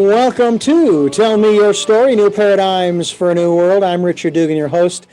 Welcome to Tell Me Your Story, New Paradigms for a New World. I'm Richard Dugan, your host.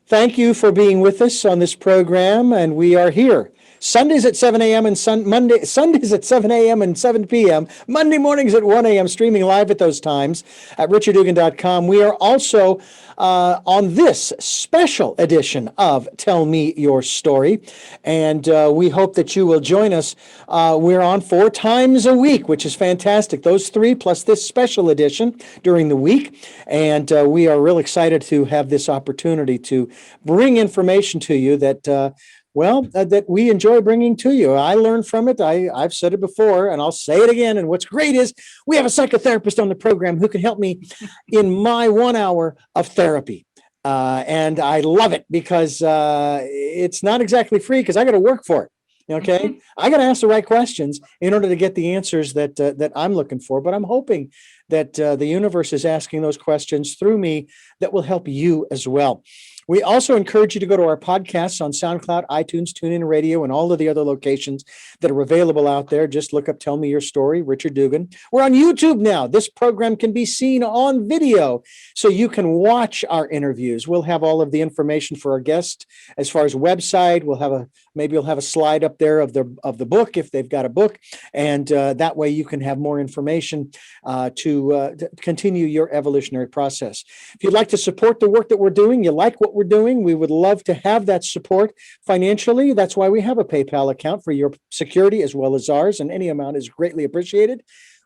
Thank you for being with us on this program, and we are here Sundays at 7 a.m. and Sundays at 7 a.m. and 7 p.m. Monday mornings at 1 a.m. streaming live at those times at richarddugan.com. We are also on this special edition of Tell Me Your Story, and we hope that you will join us. We're on 4 times a week, which is fantastic. Those 3 plus this special edition during the week, and we are real excited to have this opportunity to bring information to you that that we enjoy bringing to you. I learned from it. I've said it before, and I'll say it again. And what's great is we have a psychotherapist on the program who can help me in my 1 hour of therapy. And I love it because it's not exactly free because I got to work for it. Okay. I got to ask the right questions in order to get the answers that I'm looking for. But I'm hoping that the universe is asking those questions through me that will help you as well. We also encourage you to go to our podcasts on SoundCloud, iTunes, TuneIn Radio, and all of the other locations that are available out there. Just look up Tell Me Your Story, Richard Dugan. We're on YouTube now. This program can be seen on video, so you can watch our interviews. We'll have all of the information for our guests as far as website. Maybe you'll have a slide up there of the book if they've got a book, and that way you can have more information to continue your evolutionary process. If you'd like to support the work that we're doing, you like what we're doing, we would love to have that support financially. That's why we have a PayPal account for your security as well as ours, and any amount is greatly appreciated.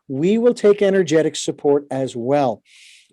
We will take energetic support as well.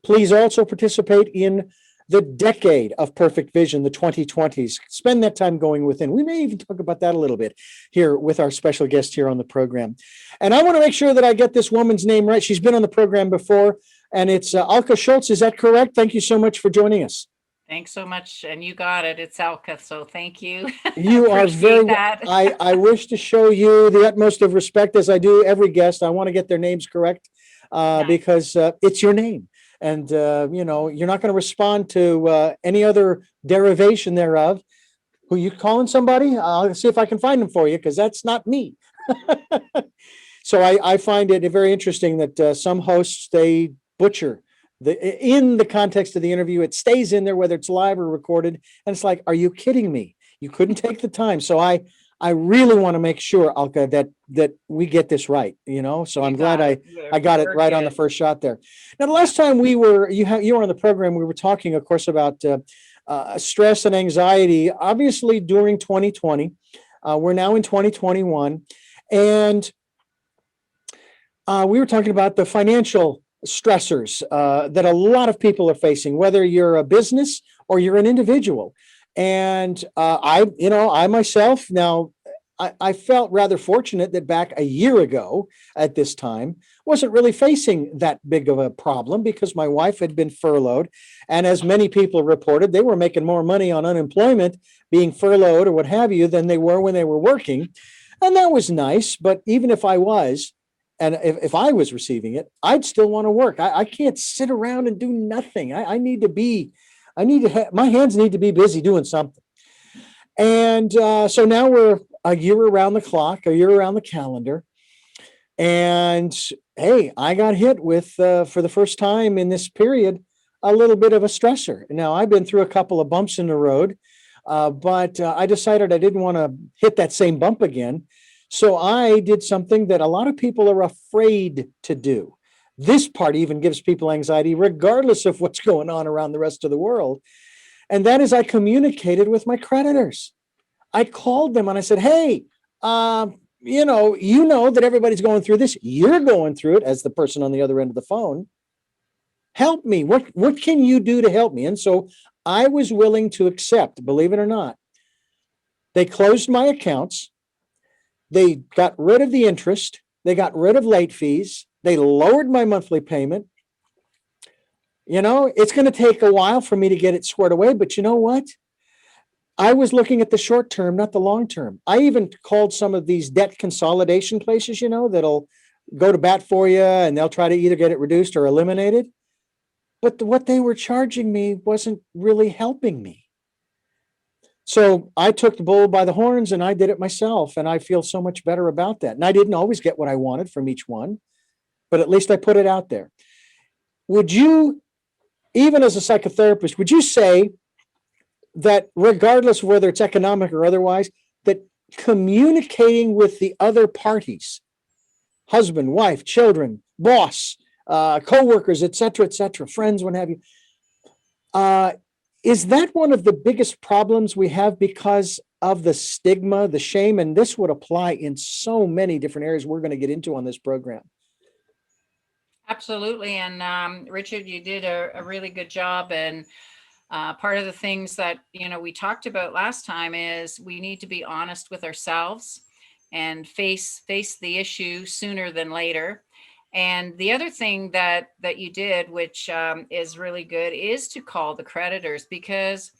Please also participate in the decade of perfect vision, the 2020s. Spend that time going within. We may even talk about that a little bit here with our special guest here on the program. And I want to make sure that I get this woman's name right. She's been on the program before, and it's Elke Scholz. Is that correct? Thank you so much for joining us. Thanks so much. And you got it. It's Elke. So thank you. You are very, I wish to show you the utmost of respect as I do every guest. I want to get their names correct because it's your name. And, you're not going to respond to any other derivation thereof. Who you calling somebody? I'll see if I can find them for you because that's not me. So I find it very interesting that some hosts, they butcher in the context of the interview. It stays in there, whether it's live or recorded. And it's like, are you kidding me? You couldn't take the time. So I really want to make sure, Elke, that we get this right, so I'm glad I got it right on the first shot there. Now, the last time you were on the program, we were talking, of course, about stress and anxiety, obviously during 2020. We're now in 2021. And we were talking about the financial stressors that a lot of people are facing, whether you're a business or you're an individual. And I myself, now I felt rather fortunate that back a year ago at this time, wasn't really facing that big of a problem because my wife had been furloughed. And as many people reported, they were making more money on unemployment, being furloughed or what have you, than they were when they were working. And that was nice. But even if I was, and if I was receiving it, I'd still want to work. I can't sit around and do nothing. My hands need to be busy doing something. And so now we're a year around the clock, a year around the calendar. And hey, I got hit with, for the first time in this period, a little bit of a stressor. Now, I've been through a couple of bumps in the road, but I decided I didn't want to hit that same bump again. So I did something that a lot of people are afraid to do. This part even gives people anxiety, regardless of what's going on around the rest of the world. And that is I communicated with my creditors. I called them and I said, hey, you know that everybody's going through this. You're going through it as the person on the other end of the phone. Help me. What can you do to help me? And so I was willing to accept, believe it or not. They closed my accounts. They got rid of the interest. They got rid of late fees. They lowered my monthly payment. It's going to take a while for me to get it squared away, but you know what? I was looking at the short term, not the long term. I even called some of these debt consolidation places, that'll go to bat for you and they'll try to either get it reduced or eliminated. But what they were charging me wasn't really helping me. So I took the bull by the horns and I did it myself. And I feel so much better about that. And I didn't always get what I wanted from each one. but at least I put it out there. Would you, even as a psychotherapist, would you say that regardless of whether it's economic or otherwise, that communicating with the other parties, husband, wife, children, boss, co-workers, et cetera, friends, what have you, is that one of the biggest problems we have because of the stigma, the shame? And this would apply in so many different areas we're going to get into on this program. Absolutely. And Richard, you did a really good job. And part of the things that, we talked about last time is we need to be honest with ourselves and face the issue sooner than later. And the other thing that you did, which is really good, is to call the creditors, because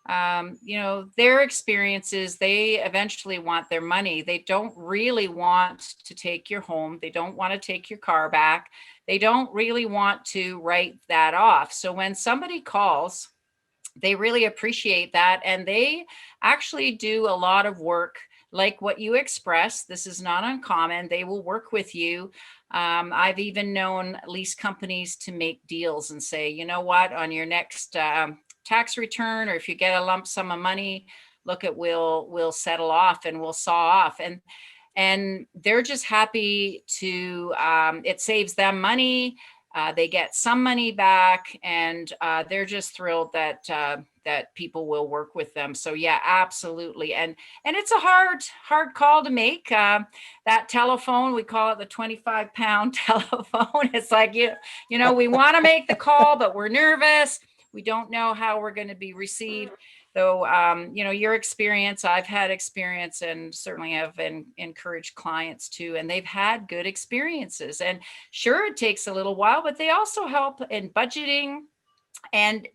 their experiences, they eventually want their money. They don't really want to take your home. They don't want to take your car back. They don't really want to write that off. So when somebody calls, they really appreciate that. And they actually do a lot of work like what you expressed. This is not uncommon. They will work with you. I've even known lease companies to make deals and say, you know what, on your next tax return, or if you get a lump sum of money, look, we'll settle off and we'll saw off. And they're just happy to, it saves them money. They get some money back, and they're just thrilled that people will work with them. So yeah, absolutely. And it's a hard call to make. That telephone, we call it the 25-pound telephone. It's like, we want to make the call, but we're nervous. We don't know how we're going to be received. So, your experience, I've had experience, and certainly have encouraged clients too, and they've had good experiences. And sure, it takes a little while, but they also help in budgeting. And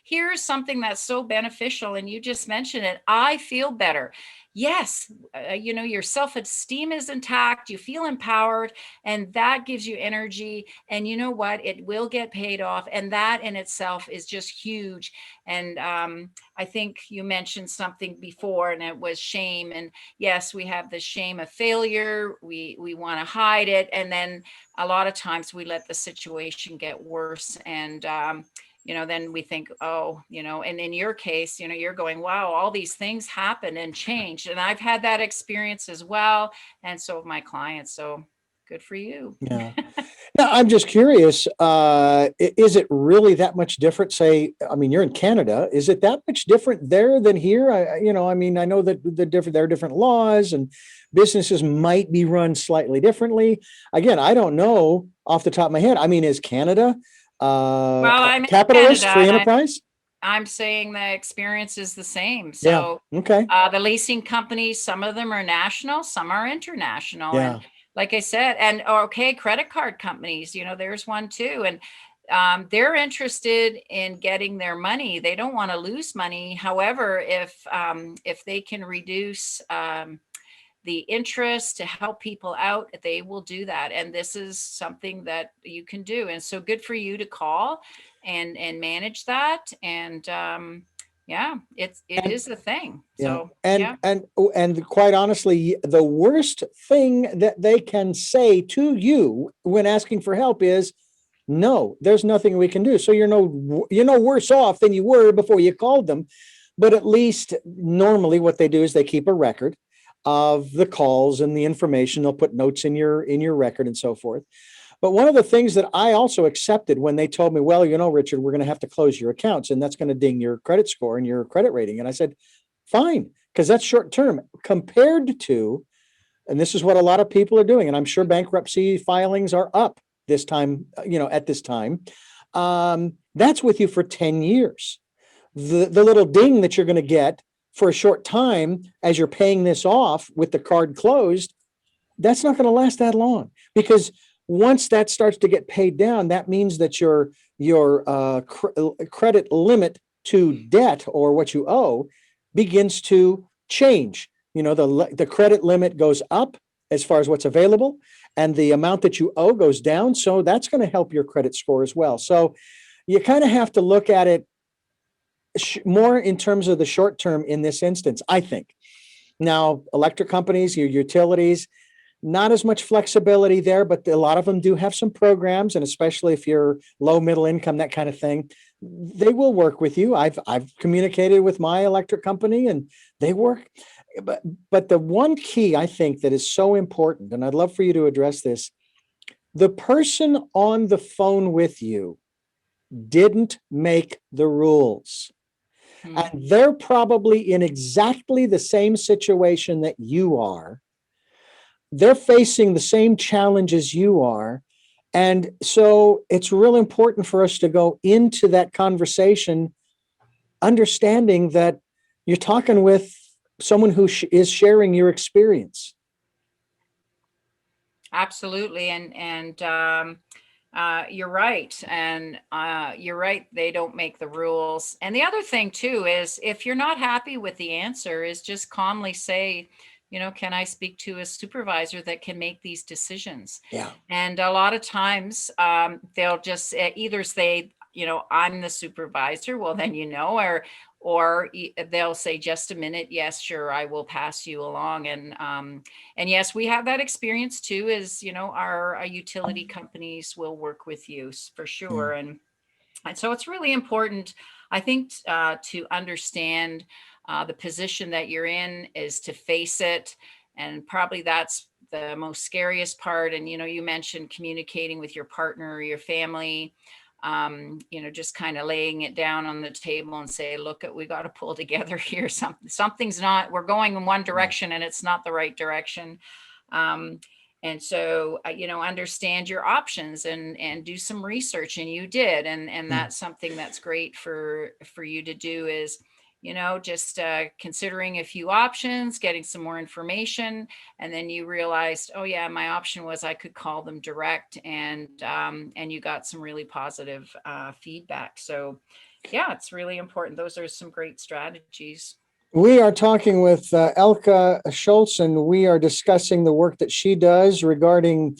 here's something that's so beneficial, and you just mentioned it. I feel better. Yes, your self-esteem is intact. You feel empowered, and that gives you energy. And you know what? It will get paid off, and that in itself is just huge. And I think you mentioned something before, and it was shame. And yes, we have the shame of failure. We want to hide it, and then a lot of times we let the situation get worse. And then we think, and in your case, you're going, wow, all these things happened and changed. And I've had that experience as well. And so have my clients. So good for you. Yeah. Now, I'm just curious, is it really that much different? You're in Canada. Is it that much different there than here? I know that there are different laws, and businesses might be run slightly differently. Again, I don't know off the top of my head. Is Canada I'm capitalist, Canada, free enterprise? I'm saying the experience is the same. So yeah. Okay. The leasing companies, some of them are national, some are international. Yeah. And like I said, and credit card companies, there's one too. And they're interested in getting their money. They don't want to lose money. However, if they can reduce the interest to help people out, they will do that. And this is something that you can do. And so good for you to call and manage that. And it is a thing. Yeah. So and quite honestly, the worst thing that they can say to you when asking for help is, no, there's nothing we can do. So you're no worse off than you were before you called them. But at least normally what they do is they keep a record of the calls and the information. They'll put notes in your record and so forth. But one of the things that I also accepted when they told me, well, Richard, we're going to have to close your accounts, and that's going to ding your credit score and your credit rating. And I said, fine, because that's short term compared to, and this is what a lot of people are doing. And I'm sure bankruptcy filings are up this time, at this time. That's with you for 10 years. The little ding that you're going to get for a short time as you're paying this off with the card closed, that's not going to last that long, because once that starts to get paid down, that means that your credit limit to debt, or what you owe, begins to change. The credit limit goes up as far as what's available, and the amount that you owe goes down. So that's going to help your credit score as well. So you kind of have to look at it more in terms of the short term in this instance, I think. Now, electric companies, your utilities, not as much flexibility there, but a lot of them do have some programs, and especially if you're low, middle income, that kind of thing, they will work with you. I've communicated with my electric company, and they work. But the one key I think that is so important, and I'd love for you to address this, the person on the phone with you didn't make the rules. And they're probably in exactly the same situation that you are. They're facing the same challenges you are. And so it's real important for us to go into that conversation understanding that you're talking with someone who is sharing your experience. Absolutely. You're right. And you're right. They don't make the rules. And the other thing too is if you're not happy with the answer, is just calmly say, can I speak to a supervisor that can make these decisions? Yeah. And a lot of times they'll just either say, I'm the supervisor. Well, then, or they'll say, just a minute. Yes, sure. I will pass you along. And yes, we have that experience too, is, our utility companies will work with you for sure. And so it's really important, I think, to understand the position that you're in, is to face it. And probably that's the most scariest part. And, you mentioned communicating with your partner or your family, just kind of laying it down on the table and say, look, we got to pull together here. Something's not, we're going in one direction and it's not the right direction. And so, understand your options and do some research. And you did. And that's something that's great for you to do, is, just considering a few options, getting some more information. And then you realized, oh yeah, my option was I could call them direct, and you got some really positive feedback. So yeah, it's really important. Those are some great strategies. We are talking with Elke Scholz, and we are discussing the work that she does regarding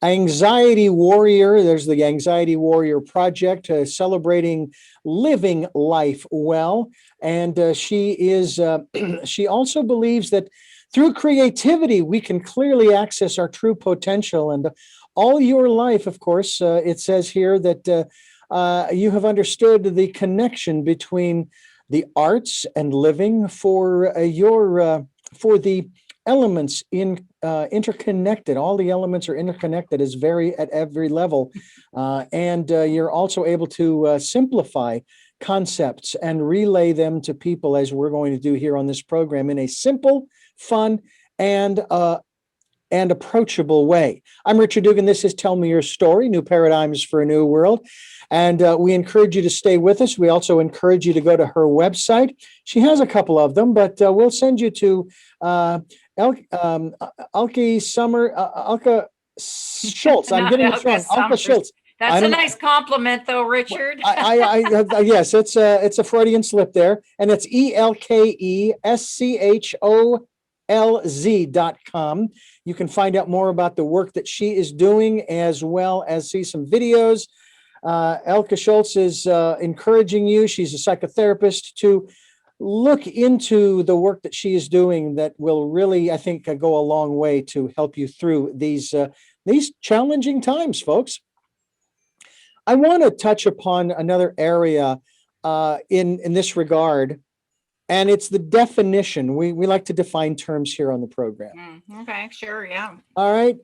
Anxiety Warrior. There's the Anxiety Warrior Project, celebrating living life well. And she also believes that through creativity, we can clearly access our true potential. And all your life, of course, it says here that you have understood the connection between the arts and living for the elements interconnected. All the elements are interconnected at every level. And you're also able to simplify concepts and relay them to people, as we're going to do here on this program, in a simple, fun, and approachable way. I'm Richard Dugan. This is Tell Me Your Story, New Paradigms for a New World. And we encourage you to stay with us. We also encourage you to go to her website. She has a couple of them, but we'll send you to Elke Scholz. I'm getting it wrong. Elke Scholz. That's a nice compliment, though, Richard. Yes, it's a Freudian slip there, and it's ElkeSCHOLZ.com. You can find out more about the work that she is doing, as well as see some videos. Elke Scholz is encouraging you. She's a psychotherapist, to look into the work that she is doing that will really, I think, go a long way to help you through these challenging times, folks. I want to touch upon another area in this regard, and it's the definition. We like to define terms here on the program. Okay, sure, yeah. All right.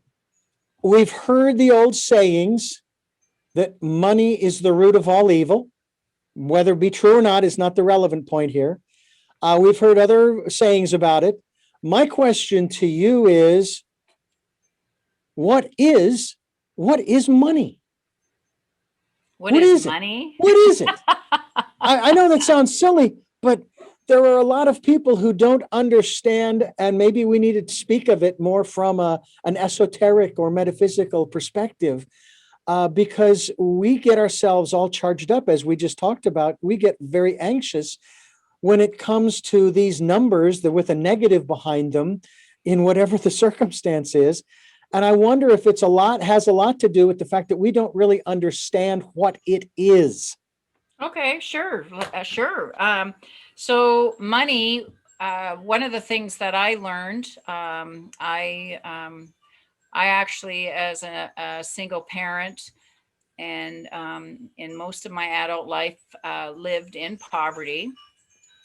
We've heard the old sayings that money is the root of all evil. Whether it be true or not is not the relevant point here. We've heard other sayings about it. My question to you is, what is money? What is money? What is it? I know that sounds silly, but there are a lot of people who don't understand, and maybe we need to speak of it more from an esoteric or metaphysical perspective. Because we get ourselves all charged up, as we just talked about. We get very anxious when it comes to these numbers that with a negative behind them, in whatever the circumstance is. And I wonder if has a lot to do with the fact that we don't really understand what it is. Okay, sure. So money, one of the things that I learned, I actually, as a single parent, and in most of my adult life, lived in poverty.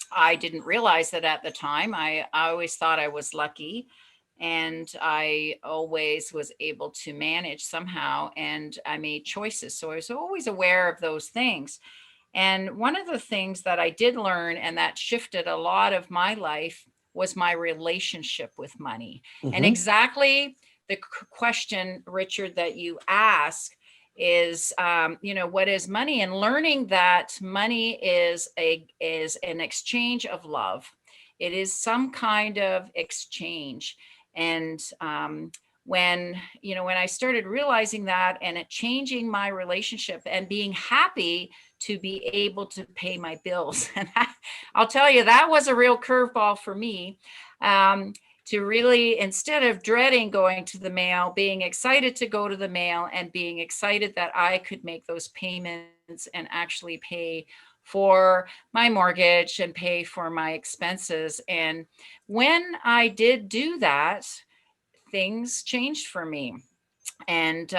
I didn't realize that at the time. I always thought I was lucky, and I always was able to manage somehow, and I made choices. So I was always aware of those things. And one of the things that I did learn and that shifted a lot of my life was my relationship with money. And Mm-hmm. exactly the question, Richard, that you ask is, what is money? And learning that money is an exchange of love. It is some kind of exchange. And when I started realizing that, and it changing my relationship and being happy to be able to pay my bills. And I'll tell you, that was a real curveball for me. To really, instead of dreading going to the mail, being excited to go to the mail and being excited that I could make those payments and actually pay for my mortgage and pay for my expenses. And when I did do that, things changed for me. And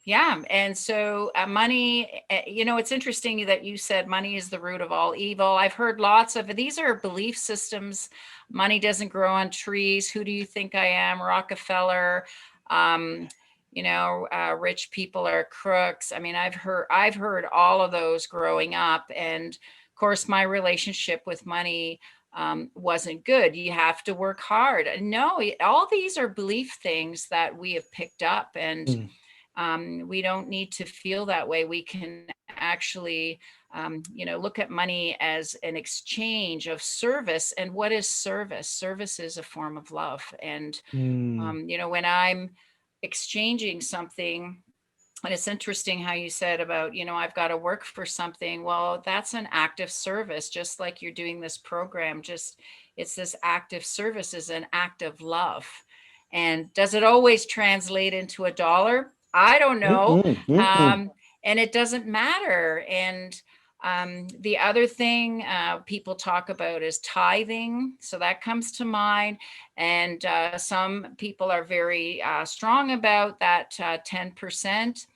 yeah, and so money, it's interesting that you said money is the root of all evil. I've heard lots of these are belief systems. Money doesn't grow on trees. Who do you think I am? Rockefeller. um, Rich people are crooks. I mean, I've heard all of those growing up. And of course my relationship with money wasn't good. You have to work hard. No, all these are belief things that we have picked up, and Mm. we don't need to feel that way. We can actually, look at money as an exchange of service. And what is service? Service is a form of love. And, Mm. when I'm exchanging something, and it's interesting how you said about, I've got to work for something. Well, that's an act of service, just like you're doing this program. Just it's this act of service is an act of love. And does it always translate into a dollar? I don't know. Mm-mm. Mm-mm. And it doesn't matter. And the other thing people talk about is tithing. So that comes to mind. And some people are very strong about that 10%.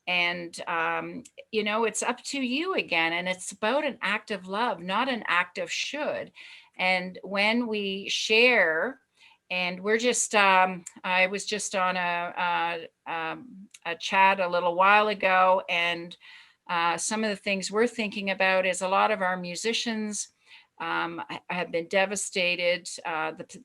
And it's up to you again. And it's about an act of love, not an act of should. And when we share, and we're just I was just on a chat a little while ago, and some of the things we're thinking about is a lot of our musicians have been devastated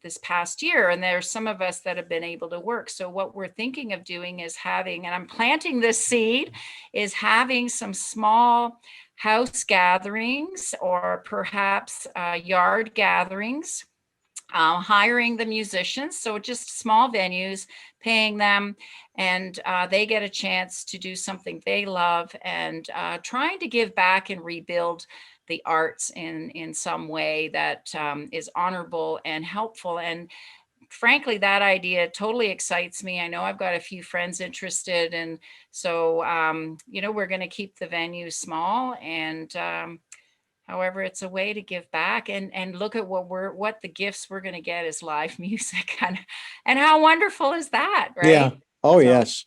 this past year, and there's some of us that have been able to work. So what we're thinking of doing is having, and I'm planting this seed, is having some small house gatherings, or perhaps yard gatherings, hiring the musicians. So just small venues, paying them, and they get a chance to do something they love, and trying to give back and rebuild the arts in some way that is honorable and helpful. And frankly, that idea totally excites me. I know I've got a few friends interested. And so, we're going to keep the venue small. And however, it's a way to give back, and look at what the gifts we're going to get is live music. And how wonderful is that, Yeah. right? Oh, So, yes.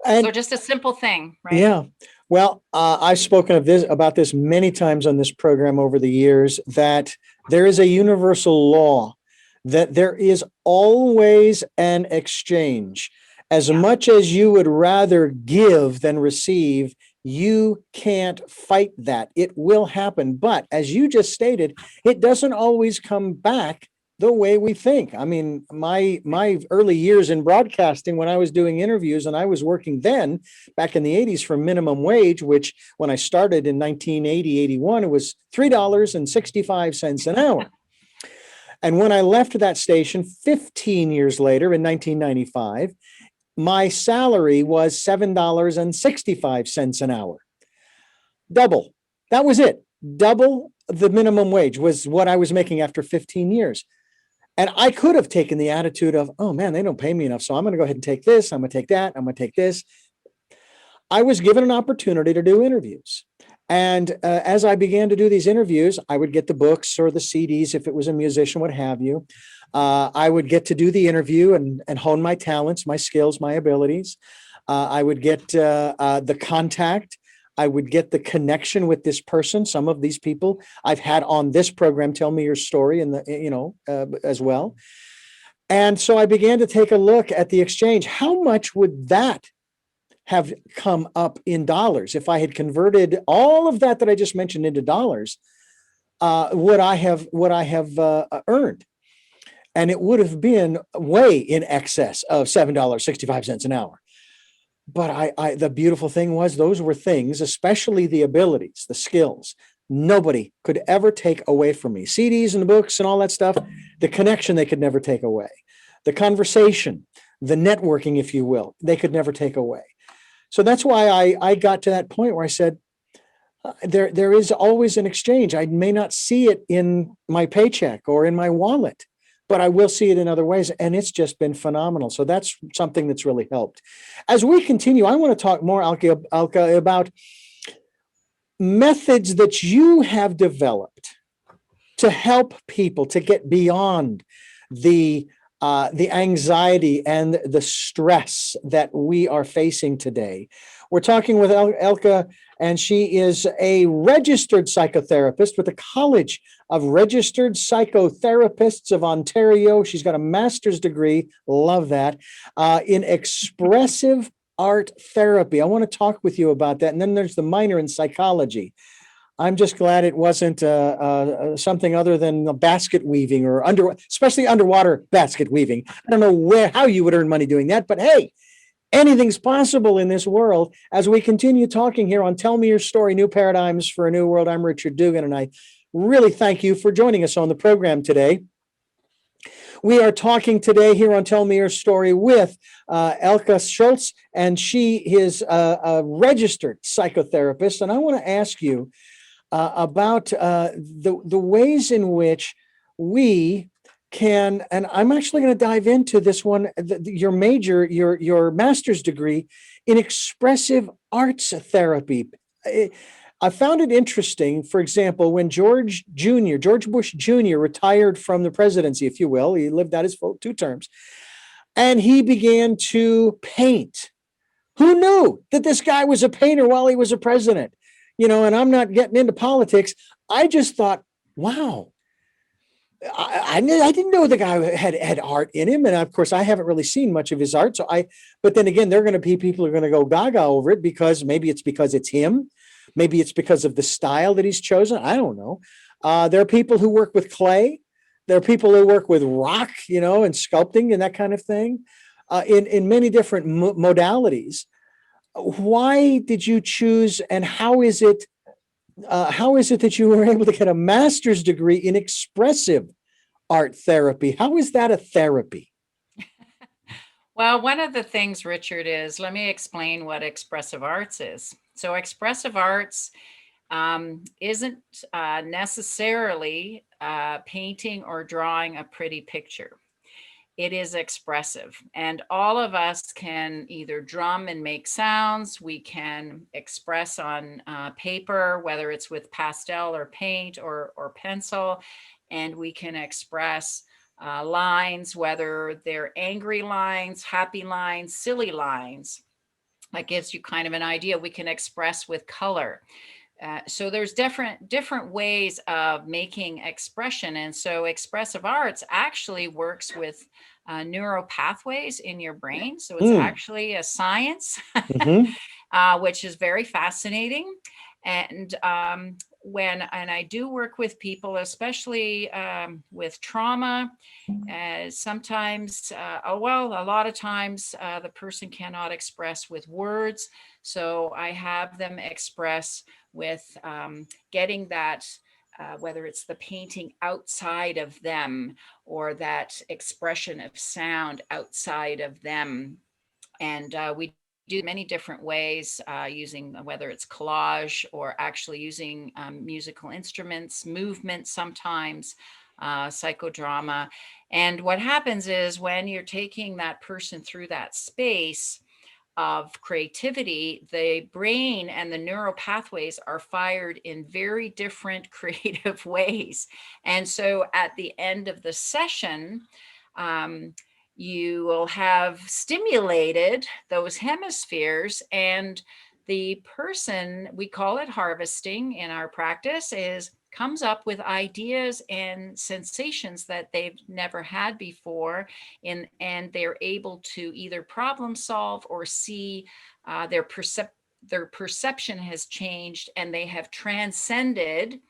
And just a simple thing, right? yeah. Well, I've spoken about this many times on this program over the years, that there is a universal law that there is always an exchange. As Yeah. much as you would rather give than receive, you can't fight that. It will happen. But as you just stated, it doesn't always come back the way we think. I mean, my early years in broadcasting, when I was doing interviews, and I was working then back in the 80s for minimum wage, which when I started in 1980, 81, it was $3.65 an hour. And when I left that station 15 years later in 1995, my salary was $7.65 an hour. Double. That was it. Double the minimum wage was what I was making after 15 years. And I could have taken the attitude of, oh man, they don't pay me enough, so I'm going to go ahead and take this. I'm going to take that. I'm going to take this. I was given an opportunity to do interviews. And as I began to do these interviews, I would get the books or the CDs if it was a musician, what have you. I would get to do the interview and hone my talents, my skills, my abilities. I would get the contact. I would get the connection with this person. Some of these people I've had on this program, Tell Me Your Story, and as well. And so I began to take a look at the exchange. How much would that have come up in dollars if I had converted all of that I just mentioned into dollars? Would I have earned? And it would have been way in excess of $7.65 an hour. But the beautiful thing was, those were things, especially the abilities, the skills, nobody could ever take away from me. CDs and the books and all that stuff, the connection they could never take away. The conversation, the networking, if you will, they could never take away. So that's why I got to that point where I said, there is always an exchange. I may not see it in my paycheck or in my wallet, but I will see it in other ways. And it's just been phenomenal. So that's something that's really helped. As we continue, I want to talk more, Elke, about methods that you have developed to help people to get beyond the anxiety and the stress that we are facing today. We're talking with Elke, and she is a registered psychotherapist with the College of Registered Psychotherapists of Ontario. She's got a master's degree, love that, in expressive art therapy. I want to talk with you about that. And then there's the minor in psychology. I'm just glad it wasn't something other than basket weaving or especially underwater basket weaving. I don't know how you would earn money doing that, but hey, anything's possible in this world. As we continue talking here on Tell Me Your Story, New Paradigms for a New World, I'm Richard Dugan, and I really thank you for joining us on the program today. We are talking today here on Tell Me Your Story with Elke Scholz, and she is a registered psychotherapist. And I want to ask you about the ways in which we can, and I'm actually going to dive into this one, your major, your master's degree in expressive arts therapy. I found it interesting, for example, when George Bush Jr. retired from the presidency, if you will, he lived out his full 2 terms, and he began to paint. Who knew that this guy was a painter while he was a president? And I'm not getting into politics. I just thought, wow, I didn't know the guy had art in him. And of course, I haven't really seen much of his art. But then again, there are going to be people who are going to go gaga over it because maybe it's him. Maybe it's because of the style that he's chosen. I don't know. There are people who work with clay. There are people who work with rock, and sculpting and that kind of thing, in many different modalities. Why did you choose, and how is it that you were able to get a master's degree in expressive art therapy? How is that a therapy? Well, one of the things, Richard, is, let me explain what expressive arts is. So expressive arts isn't necessarily painting or drawing a pretty picture. It is expressive, and all of us can either drum and make sounds. We can express on paper, whether it's with pastel or paint or pencil, and we can express lines, whether they're angry lines, happy lines, silly lines. That gives you kind of an idea. We can express with color. So there's different ways of making expression. And so expressive arts actually works with neural pathways in your brain. So it's actually a science, which is very fascinating. And and I do work with people, especially with trauma, sometimes, a lot of times the person cannot express with words. So I have them express with getting that, whether it's the painting outside of them or that expression of sound outside of them. And we do many different ways, using whether it's collage or actually using musical instruments, movement sometimes, psychodrama. And what happens is, when you're taking that person through that space, of creativity, the brain and the neural pathways are fired in very different creative ways. And so at the end of the session, you will have stimulated those hemispheres, and the person, we call it harvesting in our practice, comes up with ideas and sensations that they've never had before, and they're able to either problem solve or see their perception has changed, and they have transcended,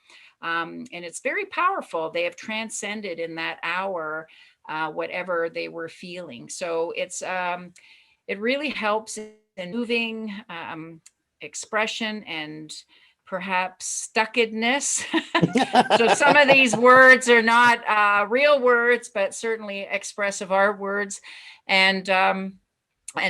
and it's very powerful. They have transcended in that hour whatever they were feeling. So it really helps in moving expression and perhaps stuckedness. So some of these words are not real words, but certainly expressive art words. And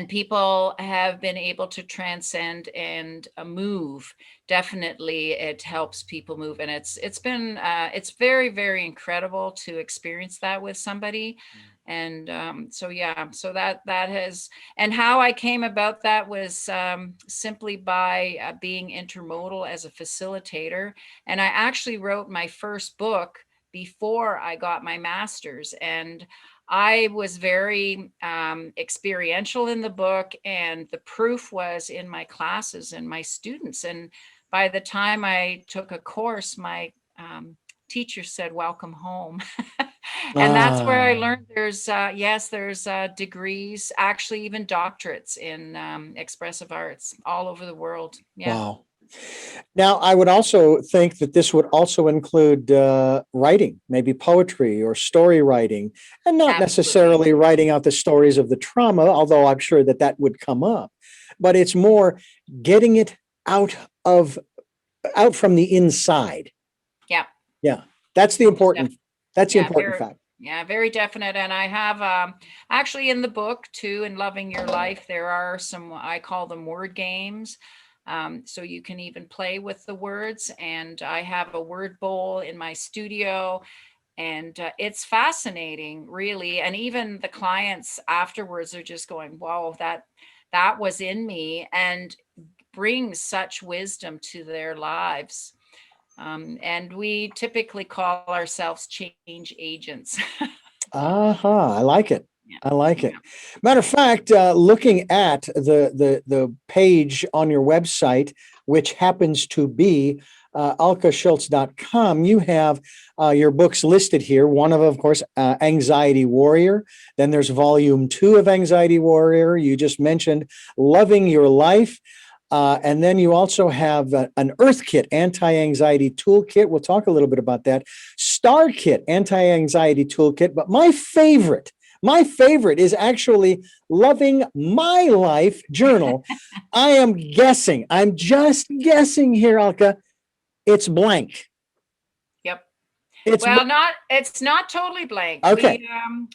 people have been able to transcend and move. Definitely, it helps people move, and it's been it's very, very incredible to experience that with somebody. And so yeah, so that has, and how I came about that was simply by being intermodal as a facilitator. And I actually wrote my first book before I got my master's, and I was very experiential in the book, and the proof was in my classes and my students. And by the time I took a course, my teacher said, "Welcome home." And that's where I learned there's degrees, actually even doctorates in expressive arts all over the world. Yeah. Wow. Now, I would also think that this would also include writing, maybe poetry or story writing, and not necessarily writing out the stories of the trauma, although I'm sure that that would come up. But it's more getting it out from the inside. Yeah. Yeah. That's the important fact. Yeah, very definite. And I have actually in the book too, in Loving Your Life, there are some, I call them word games. So you can even play with the words. And I have a word bowl in my studio, and it's fascinating, really. And even the clients afterwards are just going, "Whoa, that was in me," and brings such wisdom to their lives. And we typically call ourselves change agents. I like it. Yeah. I like it. Matter of fact, looking at the page on your website, which happens to be elkescholz.com, you have your books listed here. One of course, Anxiety Warrior. Then there's volume 2 of Anxiety Warrior. You just mentioned Loving Your Life. And then you also have an Earth Kit, anti-anxiety toolkit. We'll talk a little bit about that. Star Kit, anti-anxiety toolkit. But my favorite is actually Loving My Life journal. I'm just guessing here, Elke. It's blank. Yep. It's not totally blank. Okay.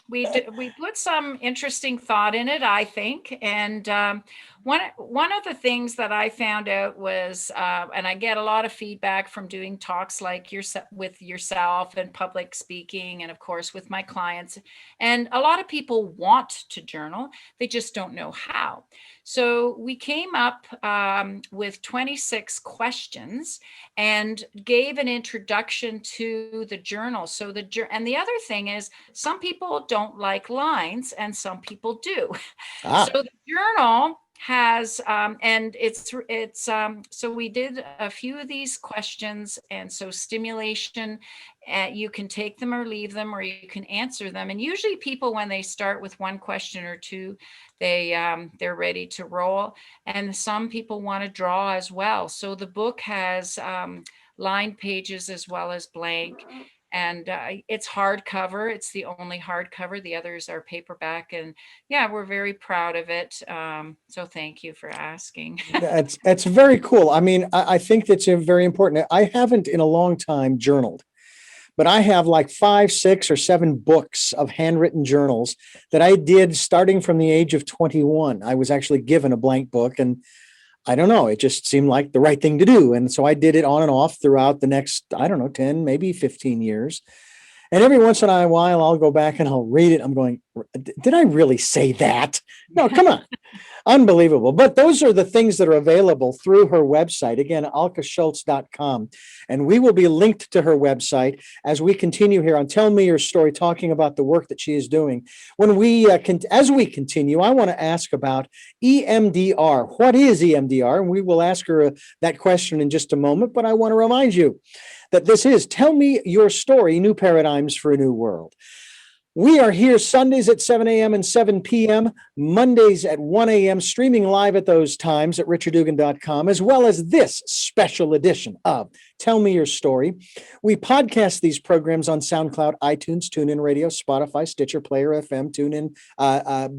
We put some interesting thought in it, I think. And one of the things that I found out was, and I get a lot of feedback from doing talks like with yourself and public speaking, and of course with my clients. And a lot of people want to journal, they just don't know how. So we came up with 26 questions and gave an introduction to the journal. So and the other thing is, some people don't like lines and some people do. So the journal has and it's so we did a few of these questions, and so stimulation, you can take them or leave them, or you can answer them. And usually people, when they start with one question or two, they're ready to roll. And some people want to draw as well. So the book has lined pages as well as blank. And it's hardcover. It's the only hardcover. The others are paperback. And yeah, we're very proud of it. So thank you for asking. That's very cool. I mean, I think that's very important. I haven't in a long time journaled, but I have like 5, 6, or 7 books of handwritten journals that I did starting from the age of 21. I was actually given a blank book, and I don't know, it just seemed like the right thing to do. And so I did it on and off throughout the next, 10, maybe 15 years. And every once in a while, I'll go back and I'll read it. I'm going, did I really say that? No, come on. Unbelievable. But those are the things that are available through her website. Again, alkaschultz.com. And we will be linked to her website as we continue here on Tell Me Your Story, talking about the work that she is doing. As we continue, I want to ask about EMDR. What is EMDR? And we will ask her that question in just a moment. But I want to remind you that this is Tell Me Your Story, New Paradigms for a New World. We are here Sundays at 7 a.m. and 7 p.m., Mondays at 1 a.m., streaming live at those times at richarddugan.com, as well as this special edition of Tell Me Your Story. We podcast these programs on SoundCloud, iTunes, TuneIn Radio, Spotify, Stitcher, Player FM, TuneIn,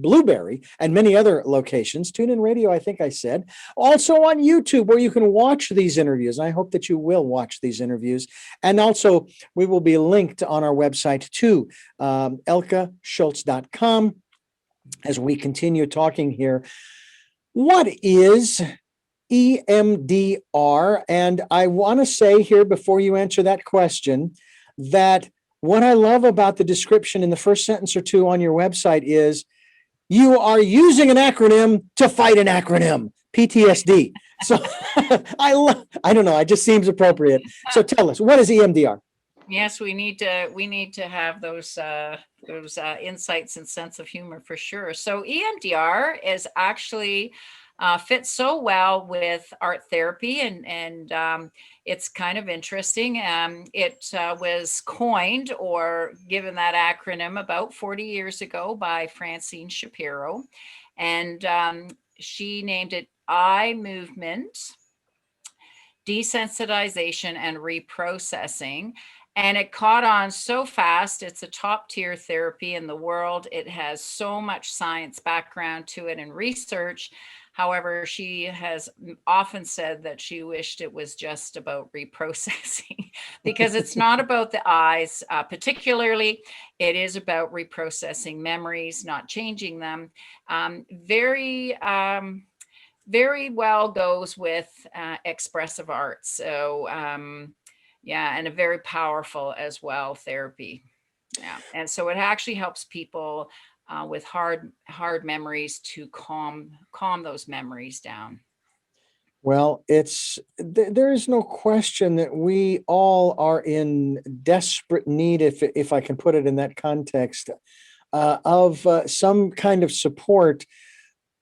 Blueberry, and many other locations. TuneIn Radio, I think I said. Also on YouTube, where you can watch these interviews. I hope that you will watch these interviews. And also, we will be linked on our website to elkeschultz.com as we continue talking here. What is EMDR? And I want to say here, before you answer that question, that what I love about the description in the first sentence or two on your website is you are using an acronym to fight an acronym, PTSD. So I don't know, it just seems appropriate. So tell us, what is EMDR? Yes, we need to have those insights and sense of humor for sure. So EMDR is actually fits so well with art therapy, and it's kind of interesting. It was coined or given that acronym about 40 years ago by Francine Shapiro, and she named it eye movement, desensitization, and reprocessing. And it caught on so fast. It's a top tier therapy in the world. It has so much science background to it and research. However, she has often said that she wished it was just about reprocessing because it's not about the eyes particularly. It is about reprocessing memories, not changing them. Very well goes with expressive art. So yeah, and a very powerful as well therapy. Yeah, and so it actually helps people with hard memories to calm those memories down. Well, there is no question that we all are in desperate need, if I can put it in that context, of some kind of support.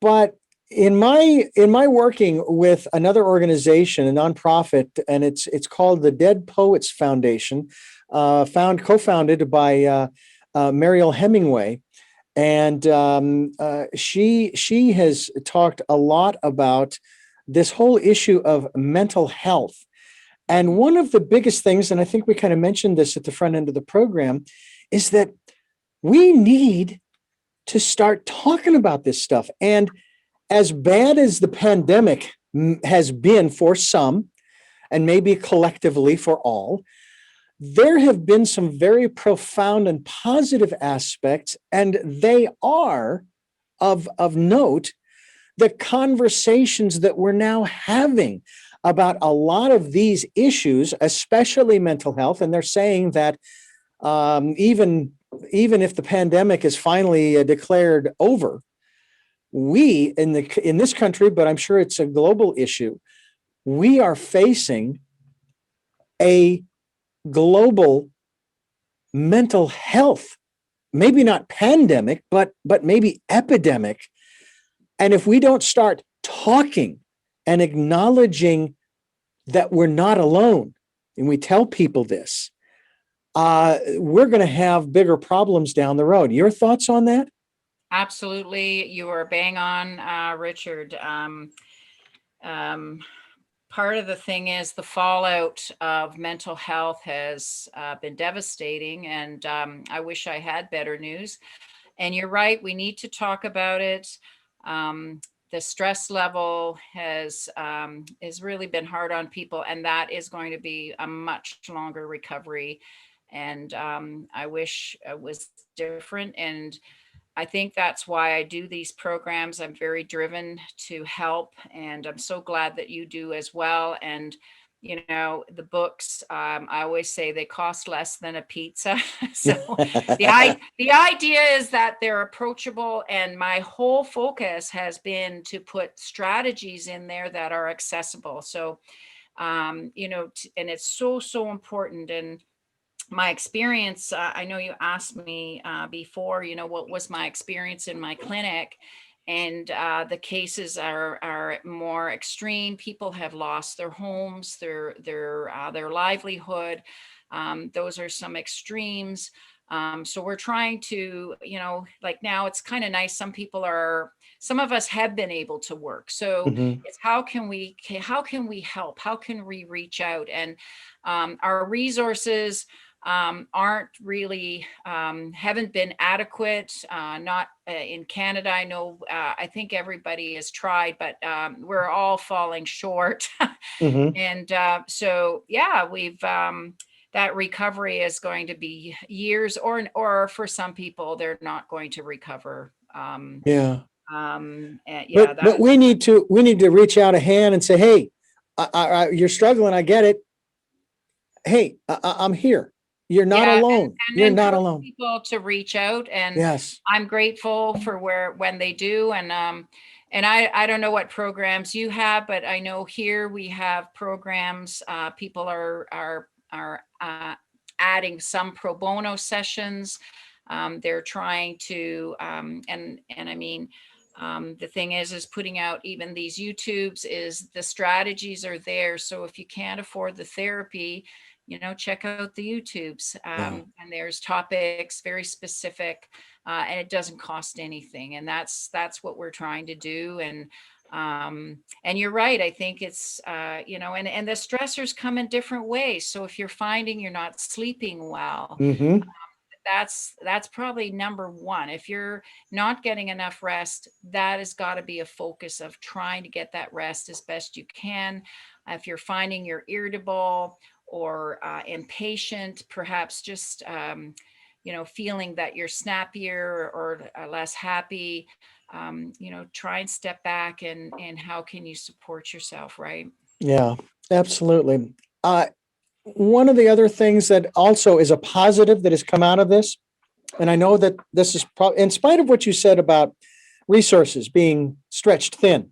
But in my working with another organization, a nonprofit, and it's called the Dead Poets Foundation, co-founded by Mariel Hemingway, and she has talked a lot about this whole issue of mental health. And one of the biggest things, and I think we kind of mentioned this at the front end of the program, is that we need to start talking about this stuff. And as bad as the pandemic has been for some, and maybe collectively for all, there have been some very profound and positive aspects, and they are of note, the conversations that we're now having about a lot of these issues, especially mental health. And they're saying that even if the pandemic is finally declared over, we in this country, but I'm sure it's a global issue, we are facing a global mental health, maybe not pandemic, but maybe epidemic. And if we don't start talking and acknowledging that we're not alone, and we tell people this, we're going to have bigger problems down the road. Your thoughts on that? Absolutely. You are bang on, Richard. Part of the thing is the fallout of mental health has been devastating, and I wish I had better news. And you're right, we need to talk about it. The stress level has really been hard on people, and that is going to be a much longer recovery. And I wish it was different. And I think that's why I do these programs. I'm very driven to help, and I'm so glad that you do as well. And the books, I always say they cost less than a pizza. So the idea is that they're approachable, and my whole focus has been to put strategies in there that are accessible. So, and it's so important. And my experience, I know you asked me before, what was my experience in my clinic, and the cases are more extreme. People have lost their homes, their livelihood. Those are some extremes. So we're trying to, like now it's kind of nice. Some of us have been able to work. So it's how can we help? How can we reach out? And our resources aren't really, haven't been adequate, not in Canada. I know, I think everybody has tried, but we're all falling short. And so, yeah, we've, that recovery is going to be years, or for some people, they're not going to recover. Yeah. Yeah, but we need to reach out a hand and say, hey, you're struggling. I get it. Hey, I'm here. You're not alone. You're not alone. People to reach out, and yes, I'm grateful for when they do. And I don't know what programs you have, but I know here we have programs. People are adding some pro bono sessions. They're trying to, and I mean, the thing is putting out even these YouTubes, is the strategies are there. So if you can't afford the therapy, check out the YouTubes. And there's topics very specific, and it doesn't cost anything. And that's what we're trying to do. And you're right. I think it's, and the stressors come in different ways. So if you're finding you're not sleeping well, that's probably number one. If you're not getting enough rest, that has got to be a focus of trying to get that rest as best you can. If you're finding you're irritable or impatient, perhaps just feeling that you're snappier or less happy, try and step back and how can you support yourself, right? Yeah, absolutely. One of the other things that also is a positive that has come out of this, and I know that this is in spite of what you said about resources being stretched thin.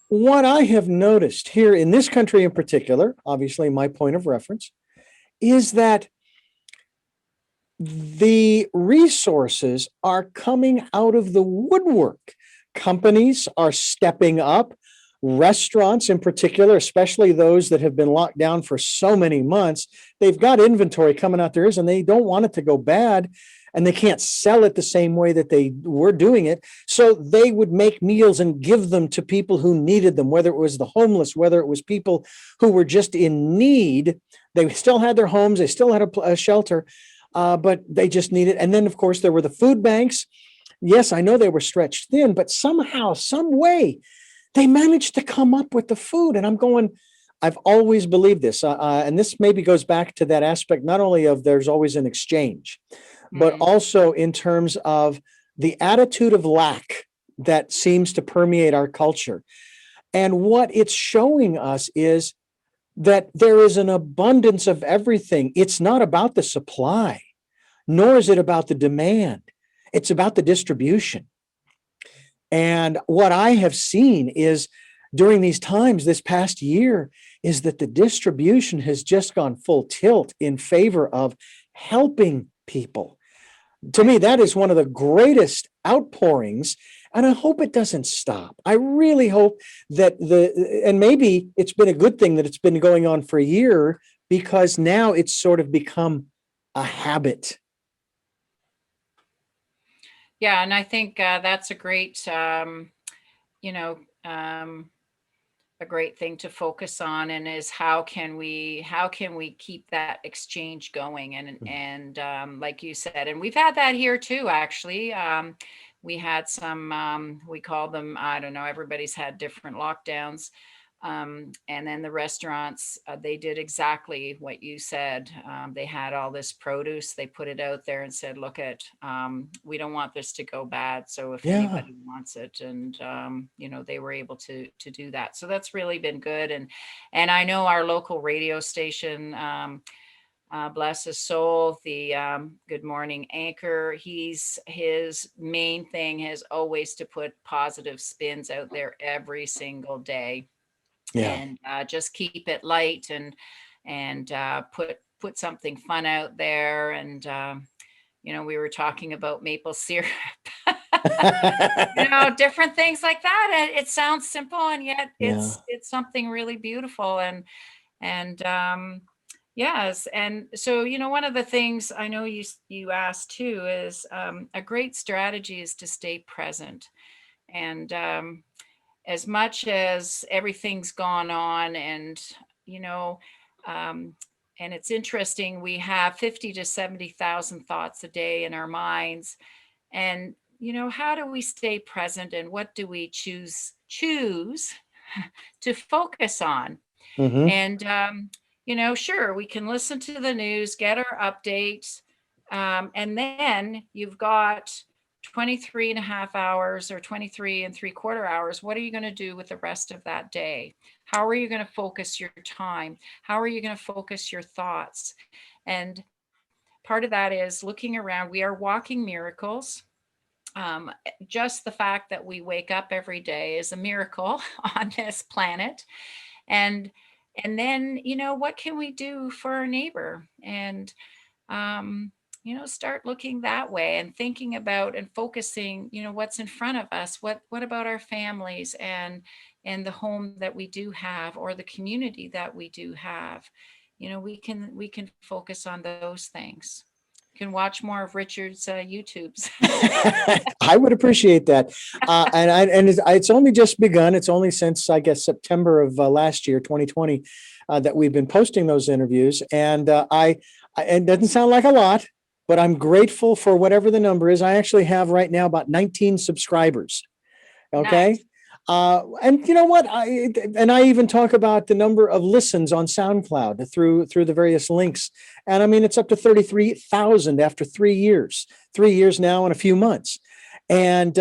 What I have noticed here in this country in particular, obviously my point of reference, is that the resources are coming out of the woodwork. Companies are stepping up. Restaurants in particular, especially those that have been locked down for so many months, they've got inventory coming out there, and they don't want it to go bad, and they can't sell it the same way that they were doing it. So they would make meals and give them to people who needed them, whether it was the homeless, whether it was people who were just in need. They still had their homes, they still had a shelter, but they just needed. And then, of course, there were the food banks. Yes, I know they were stretched thin, but somehow, some way, they managed to come up with the food. And I'm going, I've always believed this. And this maybe goes back to that aspect, not only of there's always an exchange, but also in terms of the attitude of lack that seems to permeate our culture. And what it's showing us is that there is an abundance of everything. It's not about the supply, nor is it about the demand. It's about the distribution. And what I have seen is during these times, this past year, is that the distribution has just gone full tilt in favor of helping people. To me, that is one of the greatest outpourings, and I hope it doesn't stop. I really hope that and maybe it's been a good thing that it's been going on for a year, because now it's sort of become a habit. Yeah, and I think that's a great, a great thing to focus on, and is how can we keep that exchange going? And like you said, and we've had that here too, actually. We had some, we call them, I don't know, everybody's had different lockdowns. And then the restaurants, they did exactly what you said. They had all this produce, they put it out there and said, look at, we don't want this to go bad. So if Yeah. anybody wants it, and, they were able to do that. So that's really been good. And I know our local radio station, bless his soul, the Good Morning anchor. His main thing is always to put positive spins out there every single day, Yeah. and just keep it light, and put something fun out there. And we were talking about maple syrup, different things like that. It sounds simple, and yet Yeah. it's something really beautiful. And yes. And so, one of the things I know you asked too is, a great strategy is to stay present. And as much as everything's gone on, and you know and it's interesting, we have 50 to 70,000 thoughts a day in our minds. And how do we stay present, and what do we choose to focus on? Hmm. And sure, we can listen to the news, get our updates, and then you've got 23 and a half hours, or 23 and 3/4 hours. What are you going to do with the rest of that day? How are you going to focus your time? How are you going to focus your thoughts? And part of that is looking around. We are walking miracles. Just the fact that we wake up every day is a miracle on this planet. And and then, what can we do for our neighbor? And start looking that way, and thinking about and focusing, what's in front of us. What about our families, and the home that we do have, or the community that we do have? We can focus on those things. You can watch more of Richard's YouTubes. I would appreciate that. And it's only just begun. It's only since, I guess, September of last year, 2020, that we've been posting those interviews. And it doesn't sound like a lot, but I'm grateful for whatever the number is. I actually have right now about 19 subscribers. Okay. Nice. And you know what? I even talk about the number of listens on SoundCloud through the various links. And I mean, it's up to 33,000 after 3 years, 3 years now and a few months. And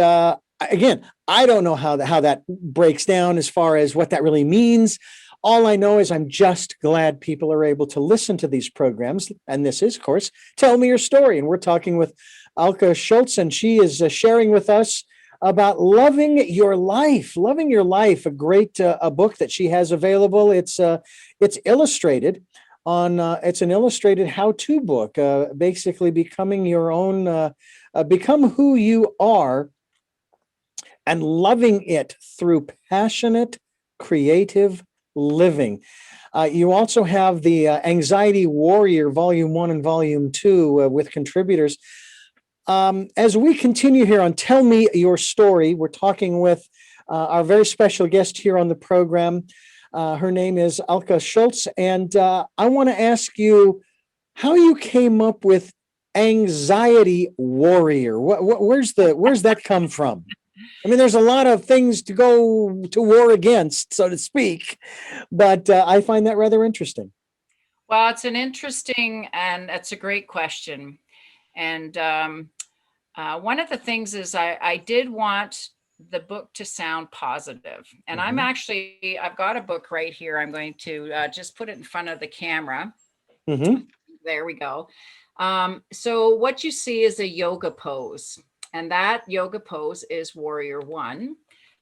again, I don't know how that breaks down as far as what that really means. All I know is I'm just glad people are able to listen to these programs. And this is, of course, Tell Me Your Story. And we're talking with Elke Scholz, and she is sharing with us about loving your life, a great a book that she has available. It's illustrated on. It's an illustrated how-to book, basically becoming your own, become who you are, and loving it through passionate, creative living. You also have the Anxiety Warrior, Volume 1 and Volume 2, with contributors. As we continue here on Tell Me Your Story, we're talking with our very special guest here on the program. Her name is Elke Scholz, and I want to ask you how you came up with Anxiety Warrior. Where's that come from? I mean, there's a lot of things to go to war against, so to speak, but I find that rather interesting. Well, it's an interesting, and it's a great question. And one of the things is, I did want the book to sound positive. And I've got a book right here. I'm going to just put it in front of the camera. Mm-hmm. There we go. So what you see is a yoga pose. And that yoga pose is Warrior 1.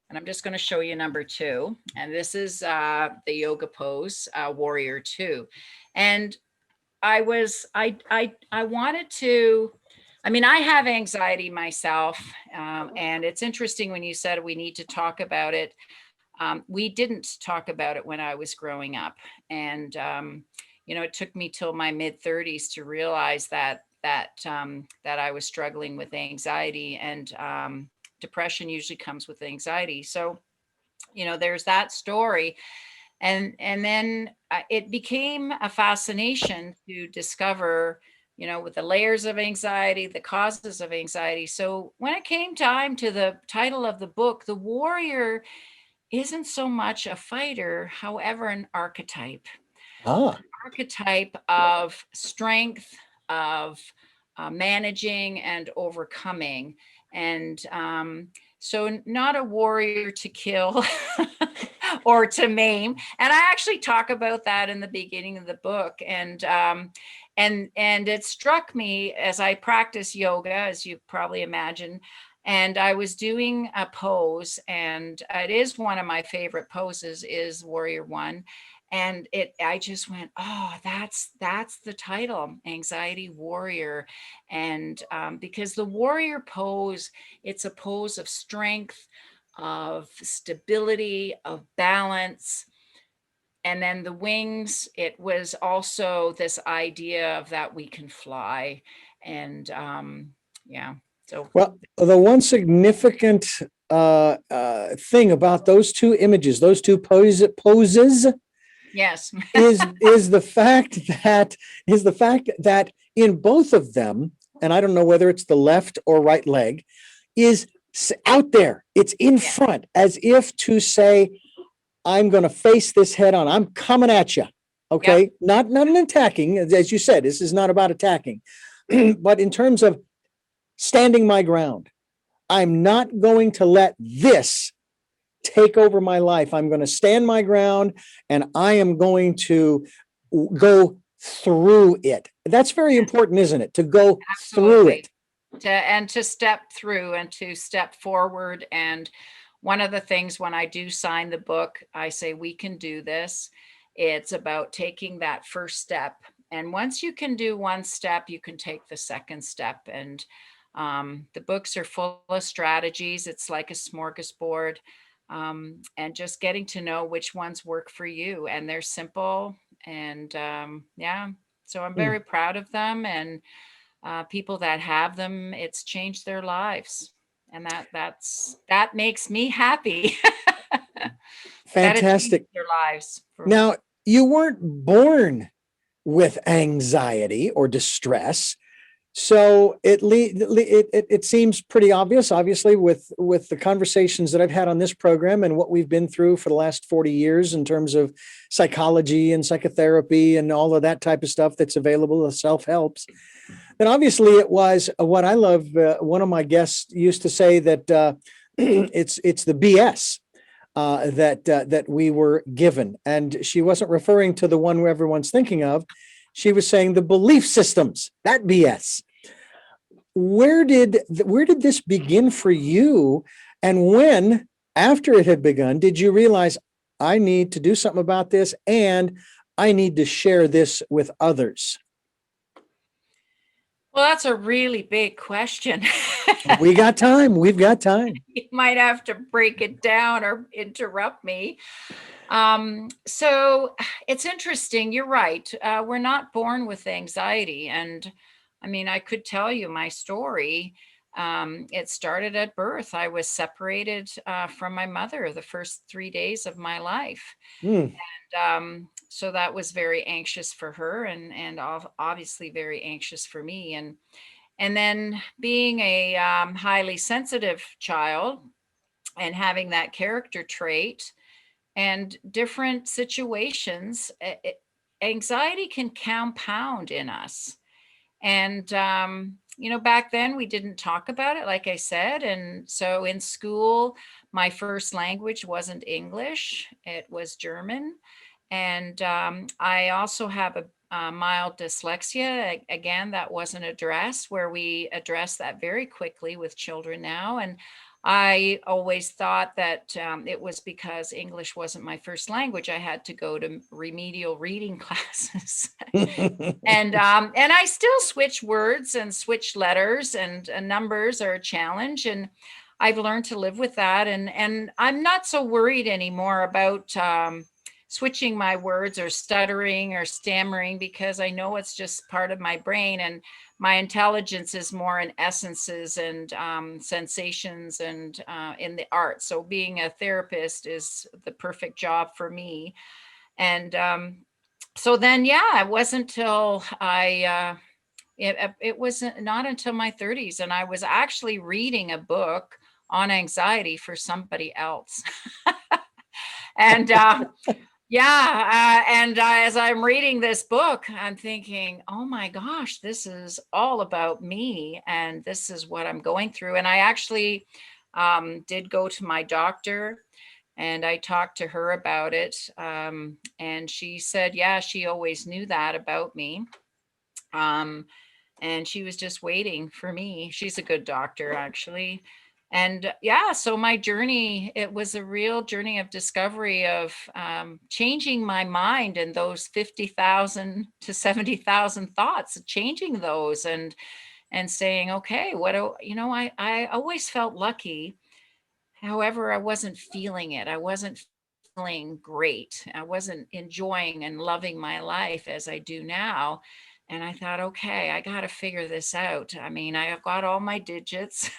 And I'm just going to show you number 2. And this is the yoga pose, Warrior 2. And I wanted to, I mean, I have anxiety myself. And it's interesting when you said we need to talk about it. We didn't talk about it when I was growing up. And, it took me till my mid 30s to realize that I was struggling with anxiety, and depression usually comes with anxiety. So, there's that story. And then it became a fascination to discover, with the layers of anxiety, the causes of anxiety. So when it came time to the title of the book, the warrior isn't so much a fighter, however, an archetype. Ah, Archetype of strength, of managing and overcoming. And so, not a warrior to kill or to maim. And I actually talk about that in the beginning of the book. And it struck me as I practice yoga, as you probably imagine. And I was doing a pose, and it is one of my favorite poses, is Warrior One. And I just went, oh, that's the title, Anxiety Warrior. And because the warrior pose, it's a pose of strength, of stability, of balance. And then the wings, it was also this idea of that we can fly. And yeah, so well, the one significant thing about those two images, those two poses, yes. is the fact that in both of them, and I don't know whether it's the left or right leg, is out there. It's in front, as if to say, I'm going to face this head on. I'm coming at you. Okay. Yep. Not an attacking, as you said, this is not about attacking, but in terms of standing my ground. I'm not going to let this take over my life. I'm going to stand my ground, and I am going to go through it. That's very important, isn't it? To go through Absolutely. it. To step through and to step forward. And one of the things when I do sign the book, I say, we can do this. It's about taking that first step. And once you can do one step, you can take the second step. And the books are full of strategies. It's like a smorgasbord. And just getting to know which ones work for you. And they're simple. And yeah, so I'm Hmm. very proud of them. And people that have them, it's changed their lives. And that makes me happy. That it changed Fantastic. their lives. Now, you weren't born with anxiety or distress. So it seems pretty obvious, obviously, with the conversations that I've had on this program and what we've been through for the last 40 years in terms of psychology and psychotherapy and all of that type of stuff that's available, the self-helps. Then obviously it was what I love. One of my guests used to say that it's the BS that we were given, and she wasn't referring to the one everyone's thinking of. She was saying the belief systems, that BS. Where did this begin for you? And when, after it had begun, did you realize I need to do something about this and I need to share this with others? Well, that's a really big question. We got time. We've got time. You might have to break it down or interrupt me. So it's interesting. You're right. We're not born with anxiety. And I mean, I could tell you my story. It started at birth. I was separated from my mother the first 3 days of my life. Hmm. So that was very anxious for her, and obviously very anxious for me. And then being a highly sensitive child and having that character trait and different situations, anxiety can compound in us. And back then we didn't talk about it, like I said. And so in school, my first language wasn't English, it was German. And I also have a mild dyslexia. Again, that wasn't addressed, where we address that very quickly with children now. And I always thought that it was because English wasn't my first language. I had to go to remedial reading classes. And I still switch words and switch letters, and numbers are a challenge. And I've learned to live with that. And I'm not so worried anymore about switching my words or stuttering or stammering, because I know it's just part of my brain. And my intelligence is more in essences and sensations and in the art. So being a therapist is the perfect job for me. And so then, yeah, it wasn't until it was not until my 30s, and I was actually reading a book on anxiety for somebody else. And as I'm reading this book, I'm thinking, oh my gosh, this is all about me, and this is what I'm going through. And I actually did go to my doctor, and I talked to her about it. And she said, yeah, she always knew that about me. And she was just waiting for me. She's a good doctor, actually. And yeah, so my journey, it was a real journey of discovery, of changing my mind and those 50,000 to 70,000 thoughts, changing those and saying, okay, I always felt lucky. However, I wasn't feeling it. I wasn't feeling great. I wasn't enjoying and loving my life as I do now. And I thought, okay, I got to figure this out. I mean, I've got all my digits,